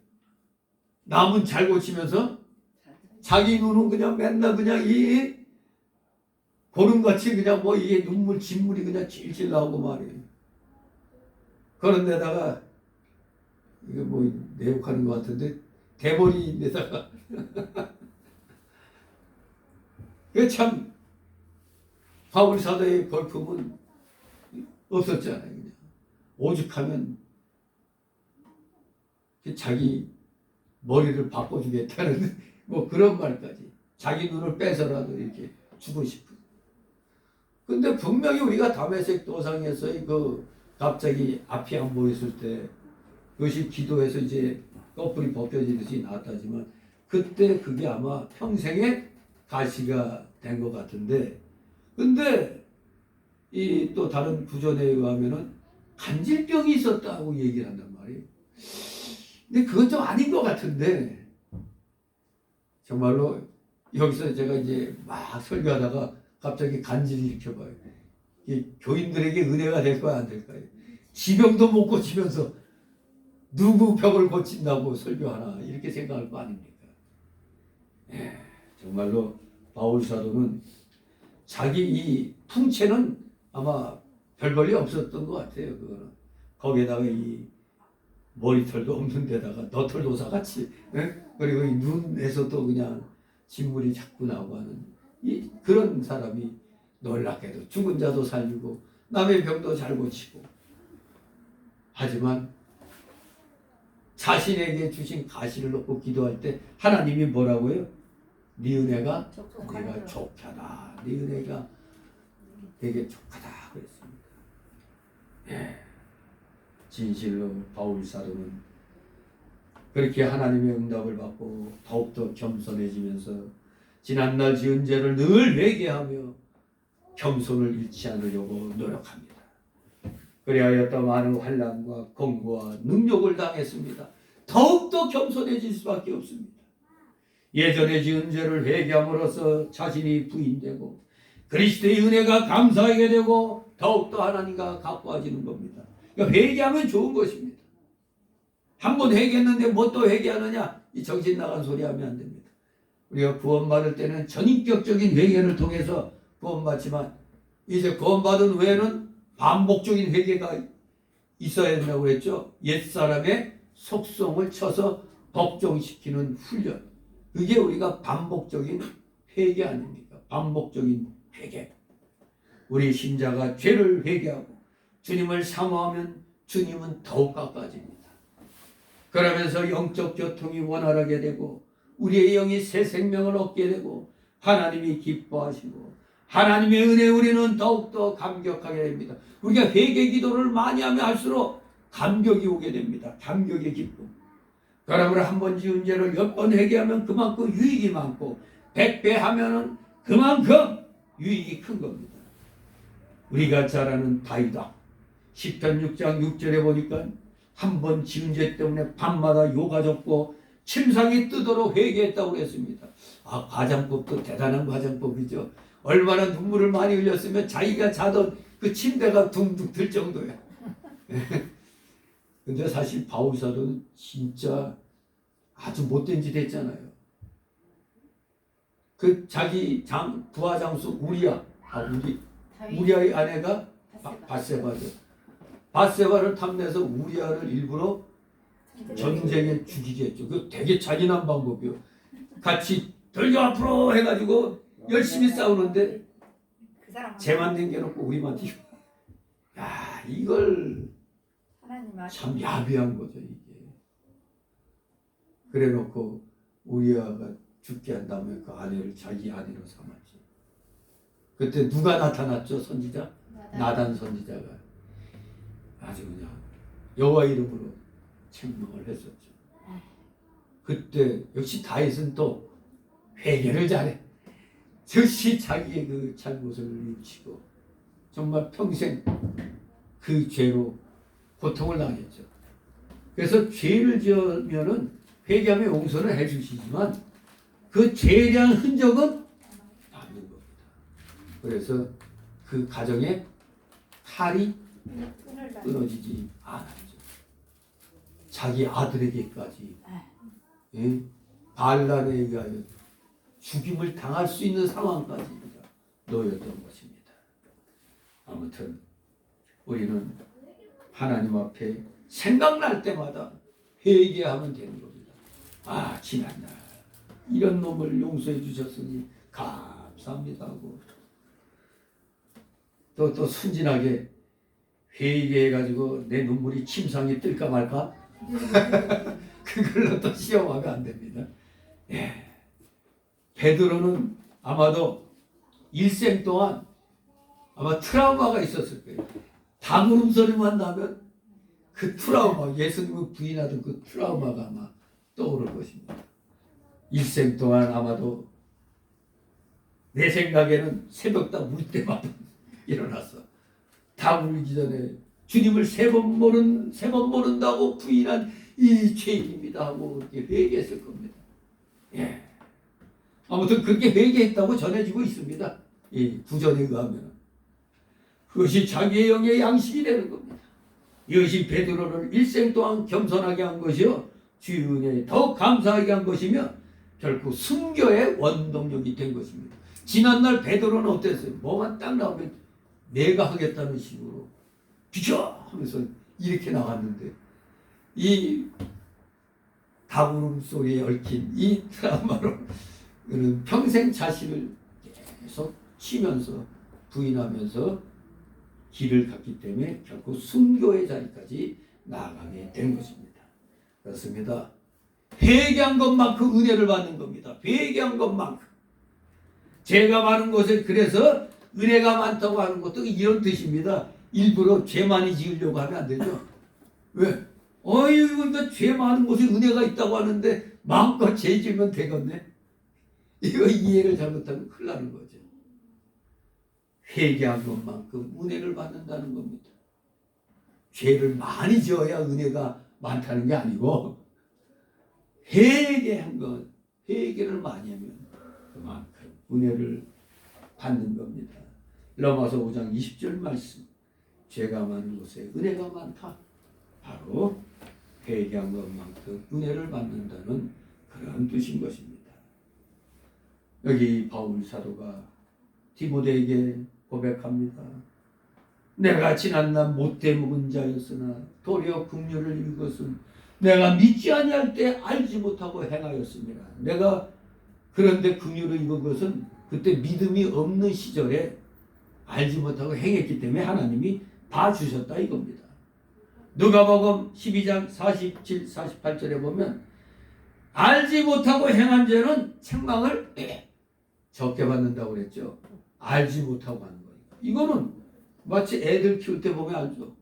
남은 잘 고치면서 자기 눈은 그냥 맨날 그냥 이 고름같이 그냥 뭐 이게 눈물 진물이 그냥 질질 나오고 말이에요. 그런데다가 이거 뭐 내욕하는 것 같은데 대머리인데다가 그 참 바울 사도의 벌품은 없었잖아요. 그냥 오죽하면 자기 머리를 바꿔주겠다는 뭐 그런 말까지 자기 눈을 빼서라도 이렇게 주고 싶은. 근데 분명히 우리가 다메섹 도상에서의 갑자기 앞이 안 보였을 때 그것이 기도해서 이제 꺼풀이 벗겨지듯이 나왔다지만 그때 그게 아마 평생의 가시가 된 것 같은데, 근데 이 또 다른 구전에 의하면은 간질병이 있었다고 얘기를 한단 말이에요. 근데 그건 좀 아닌 것 같은데, 정말로 여기서 제가 이제 막 설교하다가 갑자기 간질을 일으켜봐요. 이 교인들에게 은혜가 될까요, 안 될까요? 지병도 못 고치면서 누구 병을 고친다고 설교하나 이렇게 생각할 거 아닙니까? 예, 정말로 바울 사도는 자기 이 풍채는 아마 별 볼일 없었던 것 같아요. 그거는 거기에다가 이 머리털도 없는 데다가 너털도사 같이, 예? 그리고 이 눈에서도 그냥 진물이 자꾸 나오고 하는 이 그런 사람이 놀랍게도 죽은 자도 살리고 남의 병도 잘 고치고, 하지만 자신에게 주신 가시를 놓고 기도할 때 하나님이 뭐라고요? 네 은혜가 내가 족하다. 네 은혜가 되게 족하다 그랬습니다. 예. 진실로 바울 사도는 그렇게 하나님의 응답을 받고 더욱더 겸손해지면서 지난날 지은 죄를 늘 회개하며 겸손을 잃지 않으려고 노력합니다. 그리하여 또 많은 환난과 공고와 능욕을 당했습니다. 더욱더 겸손해질 수밖에 없습니다. 예전에 지은 죄를 회개함으로써 자신이 부인되고 그리스도의 은혜가 감사하게 되고 더욱더 하나님과 가까워지는 겁니다. 그러니까 회개하면 좋은 것입니다. 한 번 회개했는데 뭐 또 회개하느냐? 이 정신 나간 소리 하면 안 됩니다. 우리가 구원받을 때는 전인격적인 회개를 통해서 구원받지만 이제 구원받은 후에는 반복적인 회개가 있어야 된다고 했죠. 옛사람의 속성을 쳐서 복종시키는 훈련. 그게 우리가 반복적인 회개 아닙니까? 반복적인 회개. 우리 신자가 죄를 회개하고 주님을 사모하면 주님은 더욱 가까워집니다. 그러면서 영적 교통이 원활하게 되고 우리의 영이 새 생명을 얻게 되고 하나님이 기뻐하시고 하나님의 은혜에 우리는 더욱더 감격하게 됩니다. 우리가 회개 기도를 많이 하면 할수록 감격이 오게 됩니다. 감격의 기쁨. 그러므로 한 번 지은 죄를 몇 번 회개하면 그만큼 유익이 많고 100배 하면은 그만큼 유익이 큰 겁니다. 우리가 잘 아는 다윗왕 시편 6장 6절에 보니까 한 번 지은 죄 때문에 밤마다 요가졌고 침상이 뜨도록 회개했다고 했습니다. 아, 과장법도 대단한 과장법이죠. 얼마나 눈물을 많이 흘렸으면 자기가 자던 그 침대가 둥둥 들 정도야. 근데 사실 바울 사도는 진짜 아주 못된 짓 했잖아요. 그 자기 부하 장수 우리아의 아내가 바세바죠. 바세바를 탐내서 우리아를 일부러 전쟁에 죽이게 했죠. 그 되게 잔인한 방법이요. 같이 들겨 앞으로 해가지고 열심히 싸우는데 쟤만 남겨놓고 우리만 뒤로. 야, 이걸 참 야비한 거죠 이게. 그래놓고 우리아가 죽게 한 다음에 그 아내를 자기 아내로 삼았죠. 그때 누가 나타났죠? 선지자? 나단 선지자가 아주 그냥 여호와 이름으로 책망을 했었죠. 그때 역시 다윗은 또 회개를 잘해. 즉시 자기의 그 잘못을 뉘우치고 정말 평생 그 죄로 고통을 당했죠. 그래서 죄를 지으면은 회개하며 용서를 해주시지만 그 죄에 대한 흔적은 남는 겁니다. 그래서 그 가정에 탈이 끊어지지 않았죠. 자기 아들에게까지 반란에 의하여 죽임을 당할 수 있는 상황까지 놓였던 것입니다. 아무튼 우리는 하나님 앞에 생각날 때마다 회개하면 되는 겁니다. 아, 지난날 이런 놈을 용서해 주셨으니 감사합니다 하고 또 순진하게 회개해가지고 내 눈물이 침상에 뜰까 말까? 그걸로 또 시험하면 안 됩니다. 예. 베드로는 아마도 일생 동안 아마 트라우마가 있었을 거예요. 닭 울음소리만 나면 그 트라우마, 예수님을 부인하던 그 트라우마가 아마 떠오를 것입니다. 일생 동안 아마도 내 생각에는 새벽 다 울 때마다 일어났어. 다 울기 전에 주님을 세 번 모른다고 부인한 이 죄인입니다 하고 이렇게 회개했을 겁니다. 예. 아무튼 그렇게 회개했다고 전해지고 있습니다. 이 구전에 의하면 그것이 자기의 영의 양식이 되는 겁니다. 이것이 베드로를 일생 동안 겸손하게 한 것이요 주의 은혜에 더욱 감사하게 한 것이며 결국 순교의 원동력이 된 것입니다. 지난날 베드로는 어땠어요? 뭐만 딱 나오면 내가 하겠다는 식으로 비켜 하면서 이렇게 나갔는데 이 다구름 속에 얽힌 이 드라마로 그는 평생 자신을 계속 치면서 부인하면서 길을 갔기 때문에 결국 순교의 자리까지 나아가게 된 것입니다. 그렇습니다. 회개한 것만큼 은혜를 받는 겁니다. 회개한 것만큼. 죄가 많은 것에 그래서 은혜가 많다고 하는 것도 이런 뜻입니다. 일부러 죄 많이 지으려고 하면 안 되죠. 왜? 이거 죄 많은 곳에 은혜가 있다고 하는데 마음껏 죄 지으면 되겠네. 이거 이해를 잘못하면 큰일 나는 거죠. 회개한 것만큼 은혜를 받는다는 겁니다. 죄를 많이 지어야 은혜가 많다는 게 아니고 회개한 것, 회개를 많이 하면 그만큼 은혜를 받는 겁니다. 로마서 5장 20절 말씀 죄가 많은 곳에 은혜가 많다. 바로 회개한 것만큼 은혜를 받는다는 그런 뜻인 것입니다. 여기 바울 사도가 디모데에게 고백합니다. 내가 지난날 못돼 먹은 자였으나 도리어 긍휼을 입은 것은 내가 믿지 아니할 때 알지 못하고 행하였습니다. 내가 그런데 긍휼을 입은 것은 그때 믿음이 없는 시절에 알지 못하고 행했기 때문에 하나님이 봐주셨다 이겁니다. 누가복음 12장 47, 48절에 보면 알지 못하고 행한 죄는 책망을 적게 받는다고 그랬죠. 알지 못하고 하는 거니까. 이거는 마치 애들 키울 때 보면 알죠.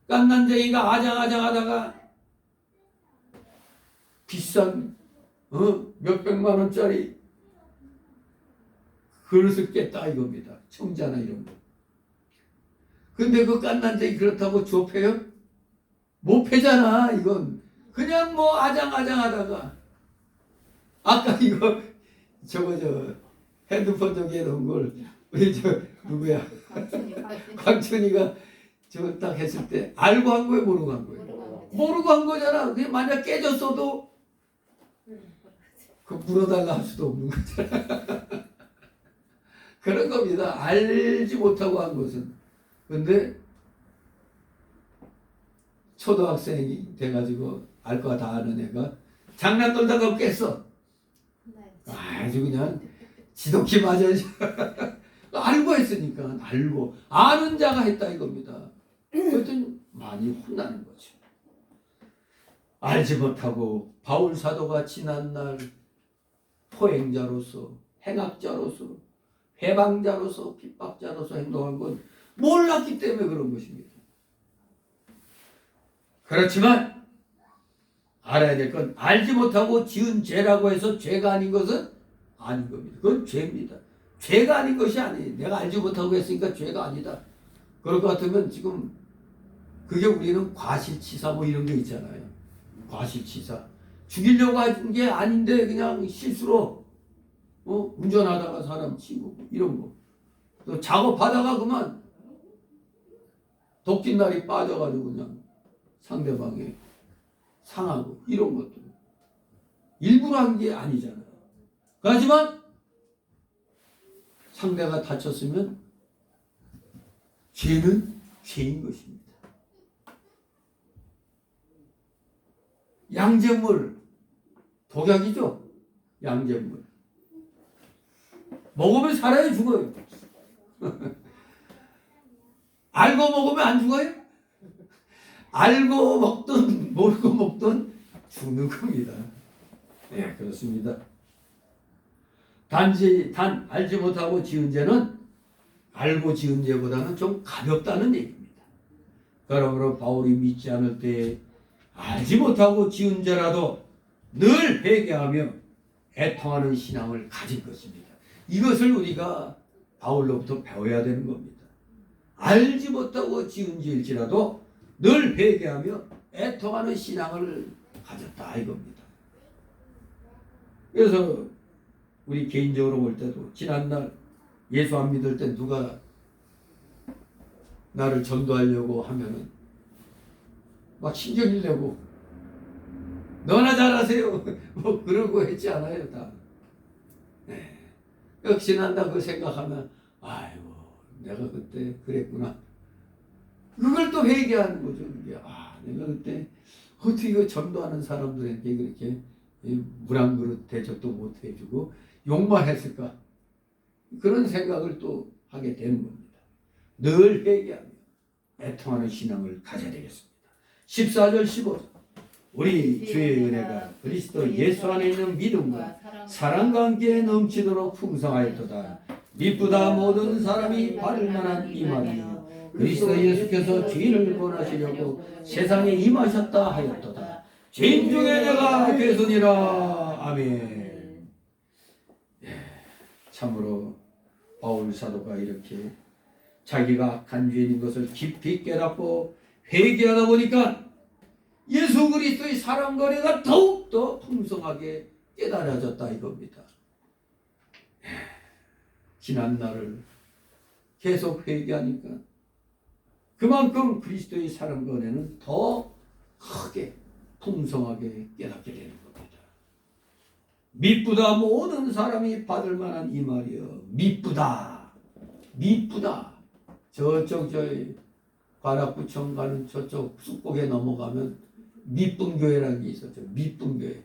깐난쟁이가 아장아장하다가 비싼 몇백만 원짜리 그릇을 깼다 이겁니다. 청자나 이런 거. 근데 그 깐난쟁이 그렇다고 좁혀요? 못 패잖아 이건. 그냥 뭐 아장아장하다가 아까 이거 저거 핸드폰 저기 해놓은 걸 우리 누구야 광천이가 저거 딱 했을 때 알고 한 거예요 모르고 한 거예요? 모르고 한 거잖아. 그게 만약 깨졌어도 그 물어달라 할 수도 없는 거잖아. 그런 겁니다. 알지 못하고 한 것은. 근데 초등학생이 돼가지고 알 거 다 아는 애가 장난 놀다가 깼어. 아주 그냥 지독히 맞아야지. 알고 했으니까 알고 아는 자가 했다 이겁니다. 그랬더니 많이 혼나는 거죠. 알지 못하고 바울 사도가 지난날 포행자로서 행악자로서 회방자로서 핍박자로서 행동한 건 몰랐기 때문에 그런 것입니다. 그렇지만 알아야 될 건 알지 못하고 지은 죄라고 해서 죄가 아닌 것은 아닌 겁니다. 그건 죄입니다. 죄가 아닌 것이 아니에요. 내가 알지 못하고 했으니까 죄가 아니다. 그럴 것 같으면 지금 그게 우리는 과실치사 뭐 이런 게 있잖아요. 과실치사. 죽이려고 한 게 아닌데 그냥 실수로 운전하다가 사람 치고 이런 거. 또 작업하다가 그만 도끼날이 빠져가지고 그냥 상대방에 상하고 이런 것도 일부러 한 게 아니잖아요. 하지만 상대가 다쳤으면 죄는 죄인 것입니다. 양잿물 독약이죠. 양잿물 먹으면 살아요 죽어요? 알고 먹으면 안 죽어요? 알고 먹든 모르고 먹든 죽는 겁니다. 네, 그렇습니다. 단 알지 못하고 지은 죄는 알고 지은 죄보다는 좀 가볍다는 얘기입니다. 그러므로 바울이 믿지 않을 때 알지 못하고 지은 죄라도 늘 회개하며 애통하는 신앙을 가진 것입니다. 이것을 우리가 바울로부터 배워야 되는 겁니다. 알지 못하고 지은 죄일지라도 늘 회개하며 애통하는 신앙을 가졌다 이겁니다. 그래서 우리 개인적으로 볼 때도 지난날 예수 안 믿을 때 누가 나를 전도하려고 하면은 막 신경을 내고 너나 잘하세요 뭐 그러고 했지 않아요 다. 네. 역시나 나 그 생각하면 아이고 내가 그때 그랬구나. 그걸 또 회개하는 거죠. 이게 내가 그때 어떻게 이거 전도하는 사람들에게 그렇게 물 한 그릇 대접도 못 해주고 욕만 했을까? 그런 생각을 또 하게 되는 겁니다. 늘 회개하며 애통하는 신앙을 가져야 되겠습니다. 14절 15절 우리 주의 은혜가 그리스도 예수 안에 있는 믿음과 사랑과 함께 넘치도록 풍성하였도다. 미쁘다 모든 사람이 바를 만한 이 말이요 그리스도 예수께서 죄인을 구원하시려고 세상에 임하셨다 하였도다. 죄인 중에 내가 괴손이라. 아멘. 참으로 바울 사도가 이렇게 자기가 악한 죄인인 것을 깊이 깨닫고 회개하다 보니까 예수 그리스도의 사랑과 은혜가 더욱더 풍성하게 깨달아졌다 이겁니다. 지난 날을 계속 회개하니까 그만큼 그리스도의 사랑과 은혜는 더 크게 풍성하게 깨닫게 되는 겁니다. 미쁘다 모든 사람이 받을 만한 이 말이요. 미쁘다. 저쪽 관악구청 가는 저쪽 쑥곡에 넘어가면 미쁨교회라는 게 있었죠. 미쁨교회.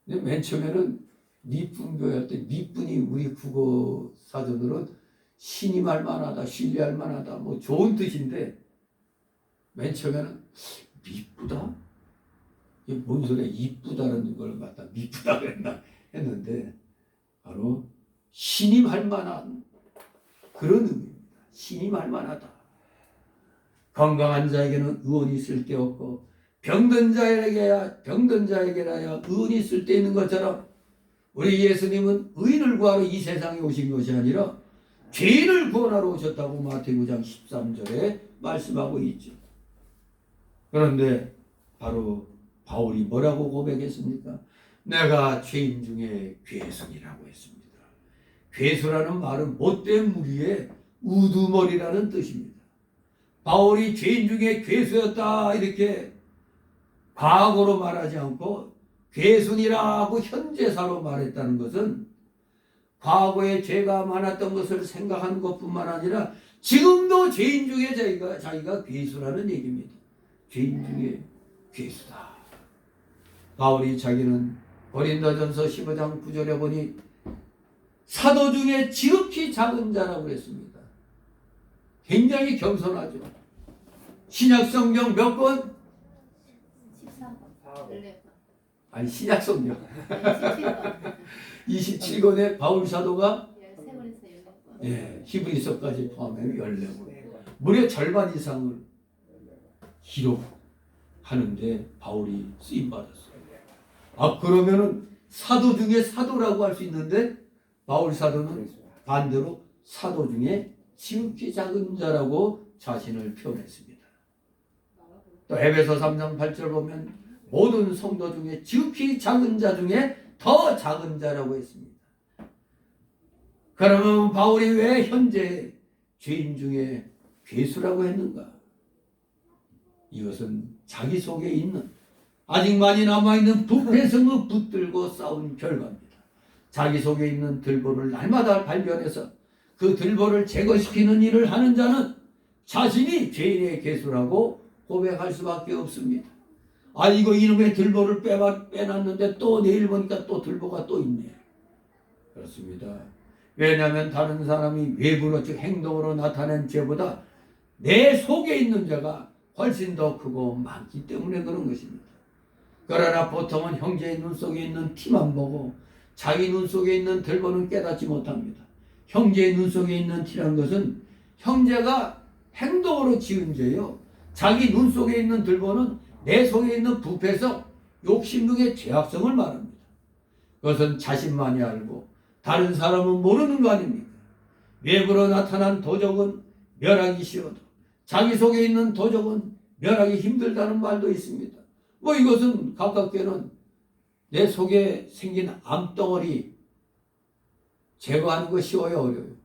근데 맨 처음에는 미쁨교회 할 때 미뿐이 우리 국어 사전으로 신임할 만하다, 신뢰할 만하다, 뭐 좋은 뜻인데 맨 처음에는 미쁘다? 이게 뭔 소리야? 이쁘다는 걸 갖다 미쁘다 그랬나 했는데 바로 신임할 만한 그런 의미입니다. 신임할 만하다. 건강한 자에게는 의원이 쓸데없고 병든 자에게라야 의원이 쓸데있는 것처럼 우리 예수님은 의인을 구하러 이 세상에 오신 것이 아니라 죄인을 구원하러 오셨다고 마태복음 9장 13절에 말씀하고 있죠. 그런데 바로 바울이 뭐라고 고백했습니까? 내가 죄인 중에 괴순이라고 했습니다. 괴수라는 말은 못된 무리의 우두머리라는 뜻입니다. 바울이 죄인 중에 괴수였다 이렇게 과거로 말하지 않고 괴순이라고 현재사로 말했다는 것은 과거에 죄가 많았던 것을 생각하는 것뿐만 아니라 지금도 죄인 중에 자기가 괴수라는 얘기입니다. 죄인 중에 괴수다. 바울이 자기는 고린도전서 15장 9절에 보니 사도 중에 지극히 작은 자라고 했습니다. 굉장히 겸손하죠. 신약성경 몇 권? 14번. 아니 신약성경 27권에 바울 사도가 13권에서 14권. 히브리서까지 포함하면 14권. 무려 절반 이상을 기록하는데 바울이 쓰임받았어요. 그러면은 사도 중에 사도라고 할 수 있는데 바울 사도는 반대로 사도 중에 지극히 작은 자라고 자신을 표현했습니다. 또 에베소 3장 8절 보면 모든 성도 중에 지극히 작은 자 중에 더 작은 자라고 했습니다. 그러면 바울이 왜 현재 죄인 중에 괴수라고 했는가? 이것은 자기 속에 있는 아직 많이 남아있는 부패성을 붙들고 싸운 결과입니다. 자기 속에 있는 들보를 날마다 발견해서 그 들보를 제거시키는 일을 하는 자는 자신이 죄인의 괴수라고 고백할 수밖에 없습니다. 이거 이놈의 들보를 빼놨는데 또 내일 보니까 또 들보가 또 있네. 그렇습니다. 왜냐하면 다른 사람이 외부로 즉 행동으로 나타낸 죄보다 내 속에 있는 죄가 훨씬 더 크고 많기 때문에 그런 것입니다. 그러나 보통은 형제의 눈 속에 있는 티만 보고 자기 눈 속에 있는 들보는 깨닫지 못합니다. 형제의 눈 속에 있는 티란 것은 형제가 행동으로 지은 죄요. 자기 눈 속에 있는 들보는 내 속에 있는 부패성, 욕심 등의 죄악성을 말합니다. 그것은 자신만이 알고 다른 사람은 모르는 거 아닙니까? 외부로 나타난 도적은 멸하기 쉬워도 자기 속에 있는 도적은 멸하기 힘들다는 말도 있습니다. 뭐 이것은 가깝게는 내 속에 생긴 암덩어리 제거하는 거 쉬워요, 어려워요?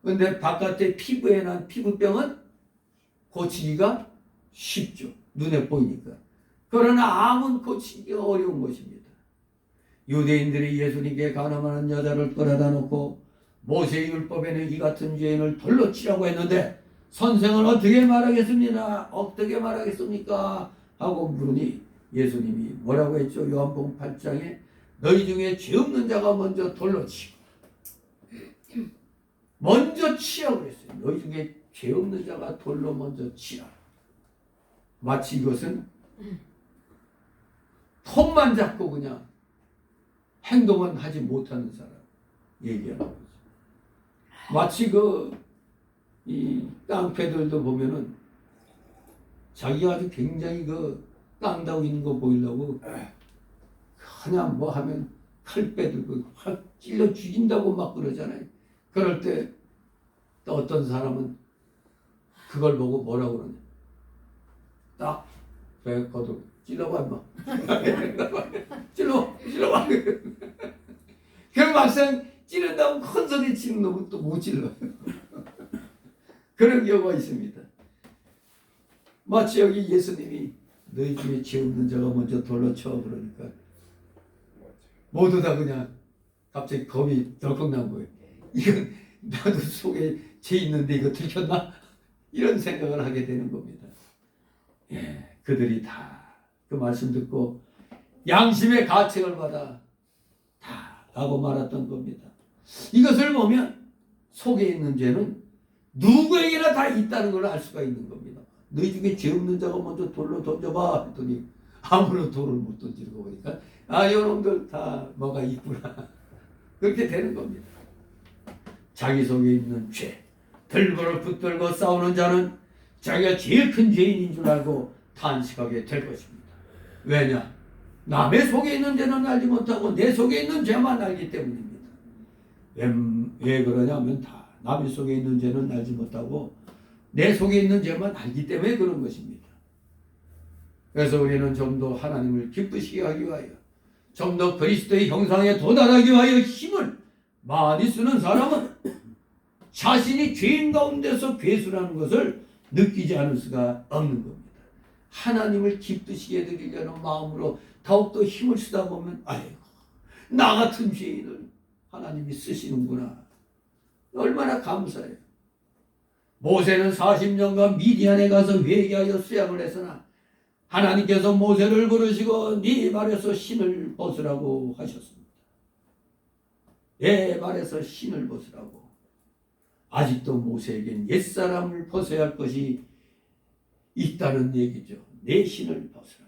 그런데 바깥에 피부에 난 피부병은 고치기가 쉽죠. 눈에 보이니까. 그러나 암은 고치기가 어려운 것입니다. 유대인들이 예수님께 가늠하는 여자를 끌어다 놓고 모세의 율법에는 이 같은 죄인을 돌로 치라고 했는데 선생은 어떻게 말하겠습니까? 어떻게 말하겠습니까? 하고 물으니 예수님이 뭐라고 했죠? 요한복음 8장에 너희 중에 죄 없는 자가 먼저 돌로 치고 먼저 치라고 그랬어요. 너희 중에 죄 없는 자가 돌로 먼저 치라. 마치 이것은 톱만 잡고 그냥 행동은 하지 못하는 사람 얘기하는 거죠. 마치 이 깡패들도 보면은 자기가 아주 굉장히 깡다고 있는 거 보이려고 그냥 뭐 하면 칼 빼들고 확 찔러 죽인다고 막 그러잖아요. 그럴 때 또 어떤 사람은 그걸 보고 뭐라고 그러냐. 딱 배 걷어 찔러봐 임마. 찔러봐. 그럼 막상 찌른다고 큰 소리 치는 놈은 또 못 찔러. 그런 경우가 있습니다. 마치 여기 예수님이 너희 중에 죄 없는 자가 먼저 돌로 쳐 그러니까 모두 다 그냥 갑자기 겁이 덜컥 난 거예요. 이건 나도 속에 죄 있는데 이거 들켰나? 이런 생각을 하게 되는 겁니다. 예, 그들이 다 그 말씀 듣고 양심의 가책을 받아 다 라고 말했던 겁니다. 이것을 보면 속에 있는 죄는 누구에게나 다 있다는 걸 알 수가 있는 겁니다. 너희 중에 죄 없는 자가 먼저 돌로 던져봐 했더니 아무런 돌을 못 던지고 보니까 이놈들 다 뭐가 있구나. 그렇게 되는 겁니다. 자기 속에 있는 죄, 들보를 붙들고 싸우는 자는 자기가 제일 큰 죄인인 줄 알고 탄식하게 될 것입니다. 왜냐? 남의 속에 있는 죄는 알지 못하고 내 속에 있는 죄만 알기 때문입니다. 왜 그러냐면 다 남의 속에 있는 죄는 알지 못하고 내 속에 있는 죄만 알기 때문에 그런 것입니다. 그래서 우리는 좀 더 하나님을 기쁘시게 하기 위하여 좀 더 그리스도의 형상에 도달하기 위하여 힘을 많이 쓰는 사람은 자신이 죄인 가운데서 괴수라는 것을 느끼지 않을 수가 없는 겁니다. 하나님을 기쁘시게 드리려는 마음으로 더욱더 힘을 쓰다 보면 아이고 나 같은 죄인을 하나님이 쓰시는구나. 얼마나 감사해요. 모세는 40년간 미디안에 가서 회개하여 수양을 했으나 하나님께서 모세를 부르시고 네 발에서 신을 벗으라고 하셨습니다. 내 발에서 신을 벗으라고. 아직도 모세에겐 옛사람을 벗어야 할 것이 있다는 얘기죠. 내 신을 벗으라.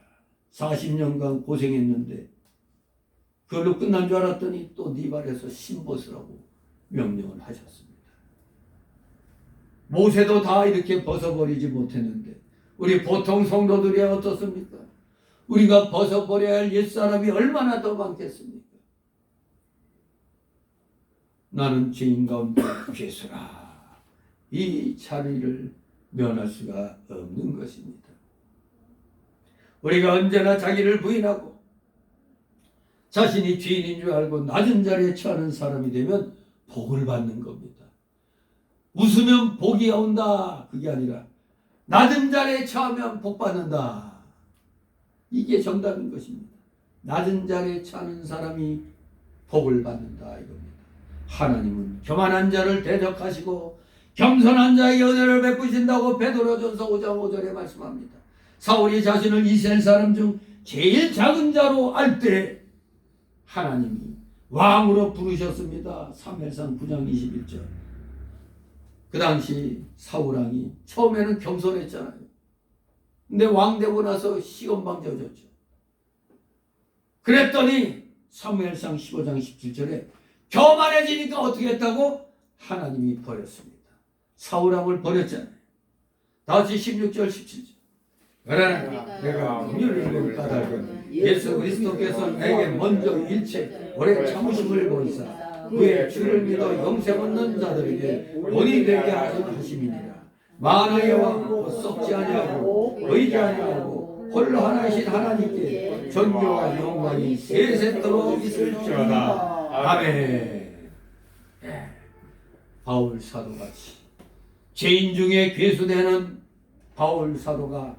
40년간 고생했는데 그걸로 끝난 줄 알았더니 또 네 발에서 신 벗으라고 명령을 하셨습니다. 모세도 다 이렇게 벗어버리지 못했는데 우리 보통 성도들이 어떻습니까? 우리가 벗어버려야 할 옛사람이 얼마나 더 많겠습니까? 나는 죄인 가운데 죄수라. 이 자리를 면할 수가 없는 것입니다. 우리가 언제나 자기를 부인하고 자신이 죄인인 줄 알고 낮은 자리에 처하는 사람이 되면 복을 받는 겁니다. 웃으면 복이 온다. 그게 아니라 낮은 자리에 처하면 복 받는다. 이게 정답인 것입니다. 낮은 자리에 처하는 사람이 복을 받는다 이겁니다. 하나님은 교만한 자를 대적하시고 겸손한 자에게 은혜를 베푸신다고 베드로전서 5장 5절에 말씀합니다. 사울이 자신을 이스라엘 사람 중 제일 작은 자로 알 때 하나님이 왕으로 부르셨습니다. 사무엘상 9장 21절. 그 당시 사울왕이 처음에는 겸손했잖아요. 근데 왕 되고 나서 시건방져졌죠. 그랬더니 사무엘상 15장 17절에 교만해지니까 어떻게 했다고? 하나님이 버렸습니다. 사울왕을 버렸잖아요. 다시 16절 17절. 그러나 내가 긍휼을 까닭은 예수 그리스도께서 내게 먼저 일체 오래 참으심을 보이사 그의 주를 믿어 영생 얻는 자들에게 본이 되게 하심이니라. 만왕의 왕 곧 썩지 아니하고 의지 아니하고 홀로 하나이신 하나님께 존귀와 영광이 세세토록 있을지어다. 아멘. 예. 바울 사도같이 죄인 중에 괴수되는 바울 사도가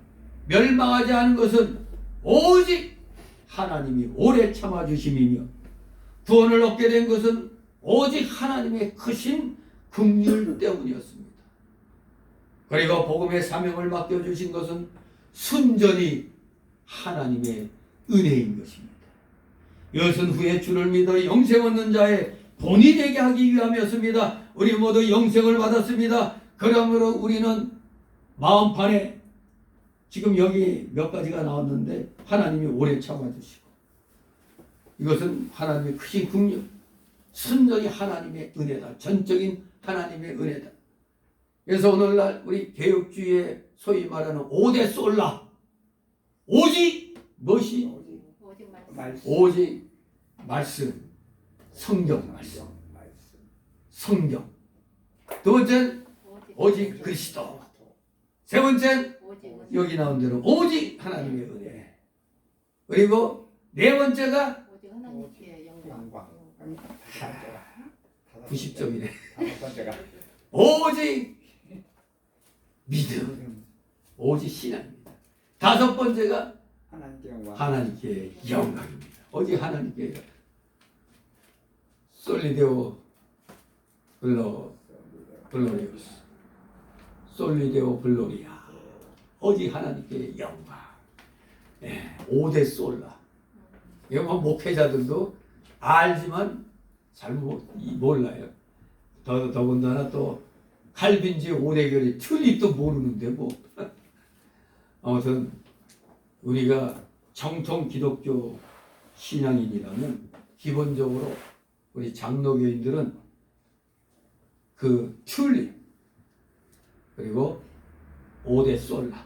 멸망하지 않은 것은 오직 하나님이 오래 참아주심이며 구원을 얻게 된 것은 오직 하나님의 크신 긍휼 때문이었습니다. 그리고 복음의 사명을 맡겨주신 것은 순전히 하나님의 은혜인 것입니다. 이것은 후에 주를 믿어 영생 얻는 자의 본이 되게 하기 위함이었습니다. 우리 모두 영생을 받았습니다. 그러므로 우리는 마음판에 지금 여기 몇 가지가 나왔는데 하나님이 오래 참아주시고 이것은 하나님의 크신 긍휼, 순전히 하나님의 은혜다. 전적인 하나님의 은혜다. 그래서 오늘날 우리 개혁주의의 소위 말하는 5대 솔라, 오직 무엇이? 오직 말씀, 성경 말씀, 성경. 두 번째는 오직 그리스도. 세 번째는 여기 나온 대로 오직 하나님의 은혜. 그리고 네 번째가 오직 하나님께 영광. 90점이네. 다섯 번째가 오직 믿음, 오직 신앙입니다. 다섯 번째가 하나님께 영광. 하나님께 영광입니다. 오직 하나님께 영광. 솔리데오 블로리우스, 솔리데오 블로리아. 오직 하나님께 영광. 예, 5대 솔라. 이거 뭐 목회자들도 알지만 잘 몰라요. 더군다나 또 칼빈지 5대결이 튤립도 모르는데 뭐. 아무튼 우리가 정통 기독교 신앙인이라면 기본적으로 우리 장로교인들은 그 튤립 그리고 5대 솔라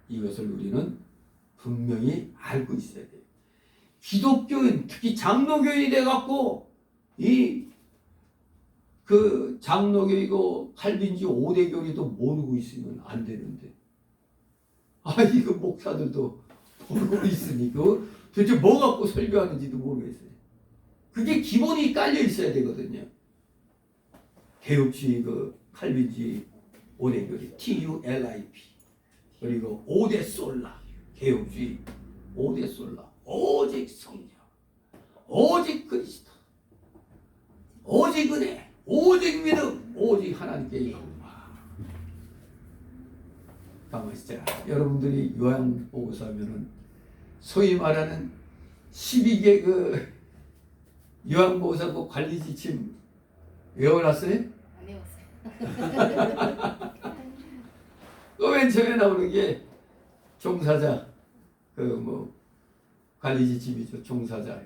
이것을 우리는 분명히 알고 있어야 돼요. 기독교인 특히 장로교인이 돼갖고 그 장로교이고 칼빈지 5대 교리도 모르고 있으면 안 되는데 이거 목사들도 모르고 있으니 그 도대체 뭐 갖고 설교하는지도 모르겠어요. 그게 기본이 깔려 있어야 되거든요. 개혁주의 그 칼빈지 5대 교리 TULIP 그리고 5대 솔라 개혁주의 5대 솔라 오직 성령 오직 그리스도 오직 은혜 오직 믿음 오직 하나님께 영광. 가만히 있자. 여러분들이 요한복음서 하면은 소위 말하는 12개 그 요한복음서 그 관리 지침 외워놨어요? 안 외웠어요. 그 맨 처음에 나오는 게 종사자 그 뭐 관리 지침이죠. 종사자.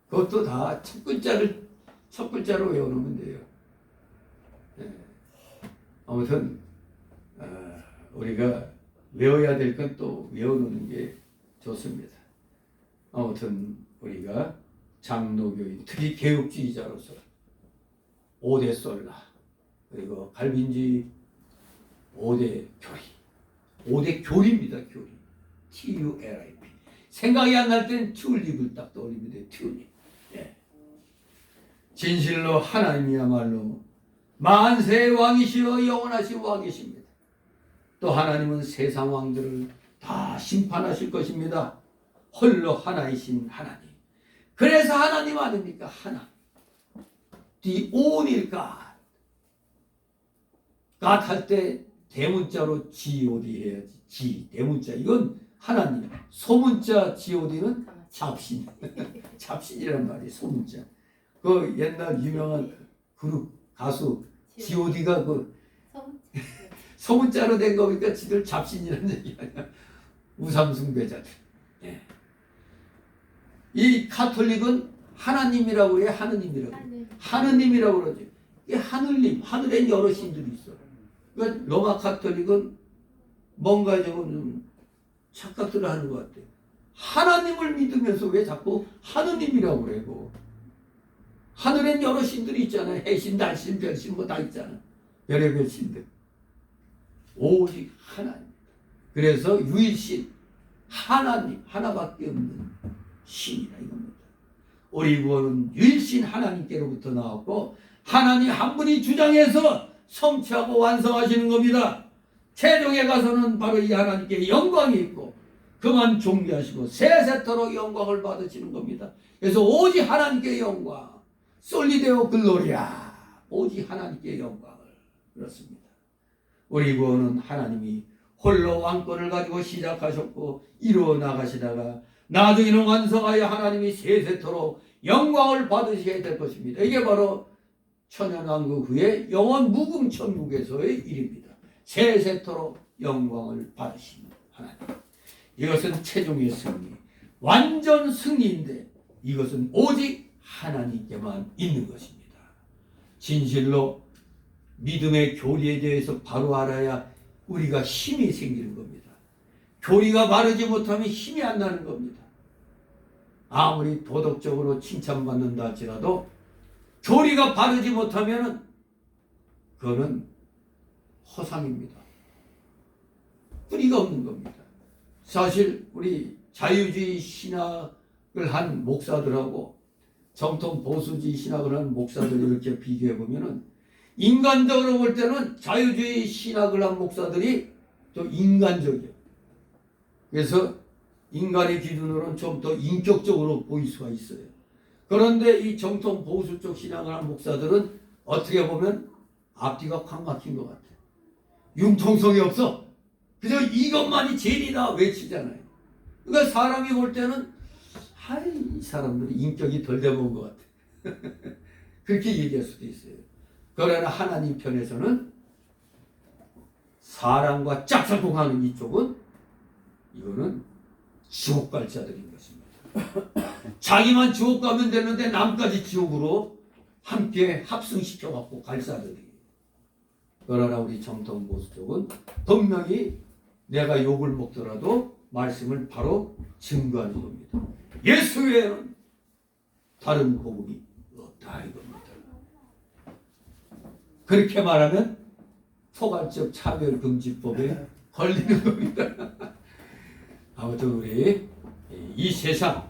그것도 다 첫 글자로 외워놓으면 돼요. 네. 아무튼 우리가 외워야 될 건 또 외워놓는 게 좋습니다. 아무튼 우리가 장로교인 특히 개혁주의자로서 5대 솔라 그리고 칼빈지 5대 교리 5대 교리입니다. 교리 TULIP 생각이 안 날 땐 튤립을 딱 떠올리면 돼요. 튤립. 예. 진실로 하나님이야말로 만세의 왕이시여 영원하신 왕이십니다. 또 하나님은 세상 왕들을 다 심판하실 것입니다. 홀로 하나이신 하나님. 그래서 하나님 아닙니까? 하나. The only God. God 할 때 대문자로 God 해야지. G 대문자. 이건 하나님. 소문자 GOD는 잡신. 잡신이란 말이에요. 소문자. 그 옛날 유명한 그룹 가수 GOD가 그 소문자로 된 거니까 지들 잡신이라는 얘기 아니야. 우상숭배자들. 예. 이 카톨릭은 하나님이라고 그래요. 하느님이라고. 하느님이라고 그러죠. 이 하늘님, 하늘엔 여러 신들이 있어. 그러니까 로마 카톨릭은 뭔가 좀 착각들을 하는 것 같아요. 하나님을 믿으면서 왜 자꾸 하느님이라고 그래요? 하늘엔 여러 신들이 있잖아요. 해신, 달신, 별신 뭐 다 있잖아요. 별의별 신들. 오직 하나님. 그래서 유일신 하나님 하나밖에 없는 신이라 이겁니다. 우리 구원은 유일신 하나님께로부터 나왔고 하나님 한 분이 주장해서 성취하고 완성하시는 겁니다. 최종에 가서는 바로 이 하나님께 영광이 있고 그만 존귀하시고 세세토록 영광을 받으시는 겁니다. 그래서 오직 하나님께 영광, 솔리데오 글로리아, 오직 하나님께 영광을. 그렇습니다. 우리 구원은 하나님이 홀로 왕권을 가지고 시작하셨고 이루어 나가시다가 나중에는 완성하여 하나님이 세세토록 영광을 받으셔야 될 것입니다. 이게 바로 천연왕국 후에 영원 무궁천국에서의 일입니다. 세세토록 영광을 받으시는 하나님. 이것은 최종의 승리, 완전 승리인데 이것은 오직 하나님께만 있는 것입니다. 진실로 믿음의 교리에 대해서 바로 알아야 우리가 힘이 생기는 겁니다. 교리가 바르지 못하면 힘이 안 나는 겁니다. 아무리 도덕적으로 칭찬받는다 할지라도 교리가 바르지 못하면 그거는 허상입니다. 뿌리가 없는 겁니다. 사실 우리 자유주의 신학을 한 목사들하고 정통 보수주의 신학을 한 목사들 이렇게 비교해 보면은 인간적으로 볼 때는 자유주의 신학을 한 목사들이 또 인간적이에요. 그래서 인간의 기준으로는 좀 더 인격적으로 보일 수가 있어요. 그런데 이 정통 보수 쪽 신앙을 한 목사들은 어떻게 보면 앞뒤가 콱 막힌 것 같아요. 융통성이 없어. 그저 이것만이 제일이다 외치잖아요. 그러니까 사람이 볼 때는 이 사람들이 인격이 덜 돼본 것 같아. 그렇게 얘기할 수도 있어요. 그러나 하나님 편에서는 사람과 짝짝꿍하는 이쪽은 이거는 지옥 갈 자들인 것입니다. 자기만 지옥 가면 되는데 남까지 지옥으로 함께 합승시켜 갖고 갈 자들이. 그러나 우리 정통 보수 쪽은 분명히 내가 욕을 먹더라도 말씀을 바로 증거하는 겁니다. 예수 외에는 다른 복음이 없다 이겁니다. 그렇게 말하면 포괄적 차별금지법에 걸리는 겁니다. 아무튼 우리 이 세상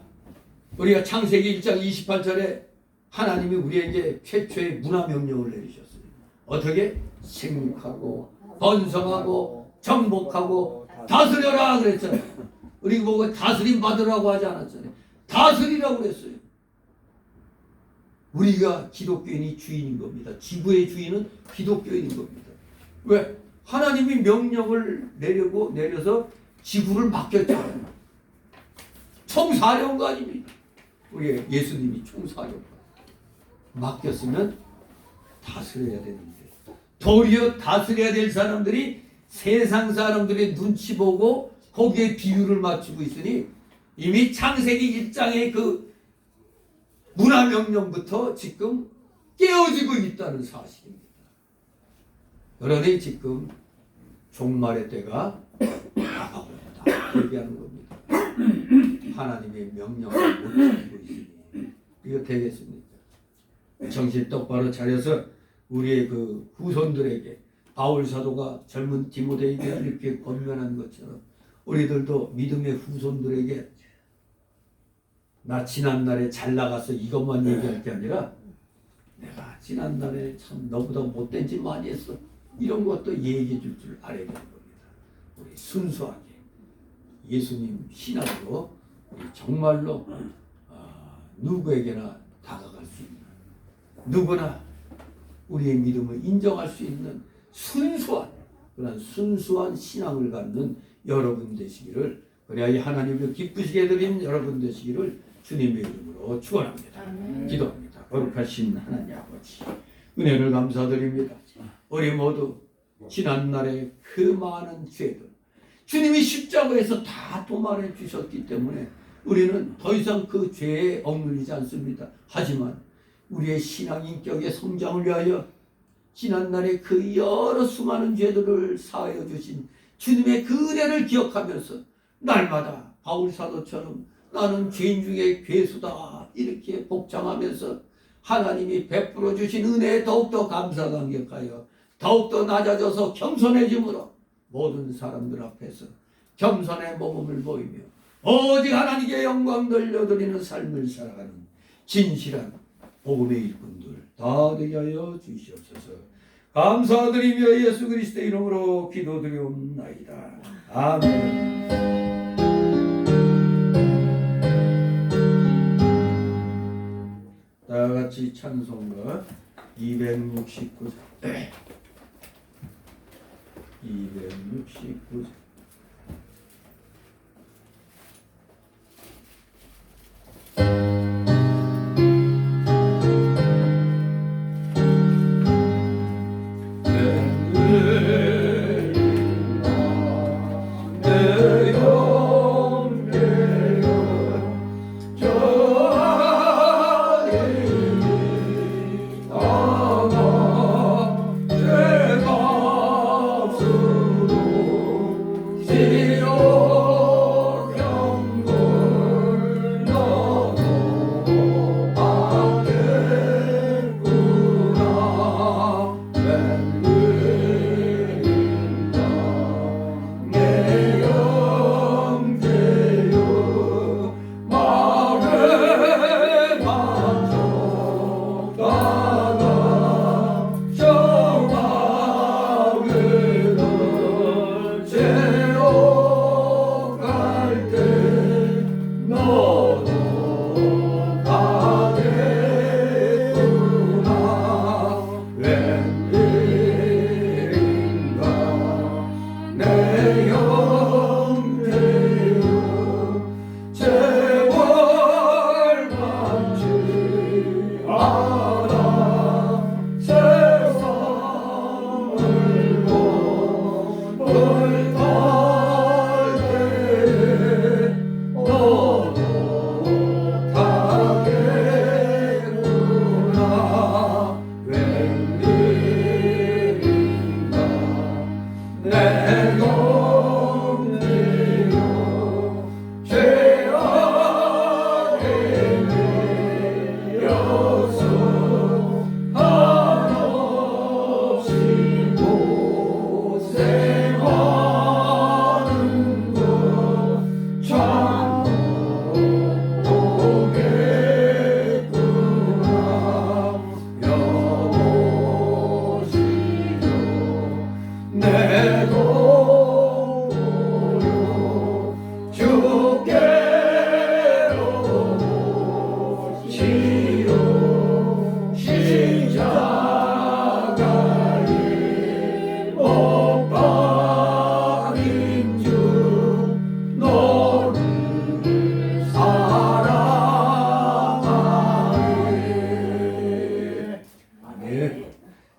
우리가 창세기 1장 28절에 하나님이 우리에게 최초의 문화명령을 내리셨어요. 어떻게? 생육하고 번성하고 정복하고 다스려라 그랬잖아요. 우리 보고 다스림 받으라고 하지 않았잖아요. 다스리라고 그랬어요. 우리가 기독교인이 주인인 겁니다. 지구의 주인은 기독교인인 겁니다. 왜? 하나님이 명령을 내려서 지구를 맡겼잖아요. 총사령관입니다. 우리 예수님이 총사령관. 맡겼으면 다스려야 되는데 도리어 다스려야 될 사람들이 세상 사람들의 눈치 보고 거기에 비율을 맞추고 있으니 이미 창세기 1장의 그 문화명령부터 지금 깨어지고 있다는 사실입니다. 그러니 지금 종말의 때가 다가오고 있다 얘기하는 겁니다. 하나님의 명령을 못 지키고 있으니 이거 되겠습니까? 정신 똑바로 차려서 우리의 그 후손들에게 바울 사도가 젊은 디모데에게 이렇게 권면한 것처럼 우리들도 믿음의 후손들에게 나 지난날에 잘 나가서 이것만 얘기할 게 아니라 내가 지난날에 참 너보다 못된 짓 많이 했어 이런 것도 얘기해 줄 줄 알아야 되는 겁니다. 우리 순수하게 예수님 신앙으로 우리 정말로 누구에게나 다가갈 수 있는 누구나 우리의 믿음을 인정할 수 있는 순수한 그런 순수한 신앙을 갖는 여러분 되시기를 그래야 하나님을 기쁘시게 드린 여러분 되시기를 주님의 이름으로 축원합니다. 기도합니다. 거룩하신 하나님 아버지 은혜를 감사드립니다. 우리 모두 지난날의 그 많은 죄들 주님이 십자가에서 다 도말해 주셨기 때문에 우리는 더 이상 그 죄에 억눌리지 않습니다. 하지만 우리의 신앙 인격의 성장을 위하여 지난날의 그 여러 수많은 죄들을 사하여 주신 주님의 그 은혜를 기억하면서 날마다 바울 사도처럼 나는 죄인 중에 괴수다 이렇게 복장하면서 하나님이 베풀어 주신 은혜에 더욱더 감사 감격하여 더욱더 낮아져서 겸손해짐으로 모든 사람들 앞에서 겸손의 모범을 보이며 오직 하나님께 영광 돌려드리는 삶을 살아가는 진실한 복음의 일꾼들 다 되게 하여 주시옵소서. 감사드리며 예수 그리스도의 이름으로 기도드리옵나이다. 아멘. 다 같이 찬송가 269장 269장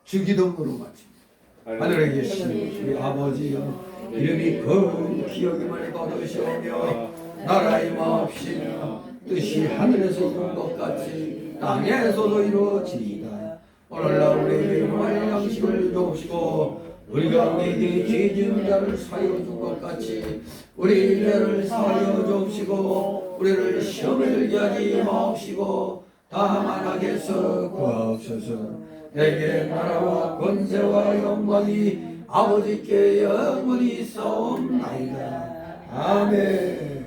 주기도문으로 마칩니다. 하늘에 계신 우리 아버지여, 이름이 거룩히 여김을 받으시오며 나라의 마옵시며 뜻이 하늘에서 이룬 것 같이 땅에서도 이루어지이다. 오늘날 우리에게 일용할 양식을 주옵시고 우리가 우리에게 죄 지은 자를 사하여 준 것 같이 우리 죄를 사하여 주옵시고 우리를 시험에 들게 하지 마옵시고 다만 악에서 구하옵소서. 내게 나라와 권세와 영광이 아버지께 영원히 있사옵나이다. 아멘.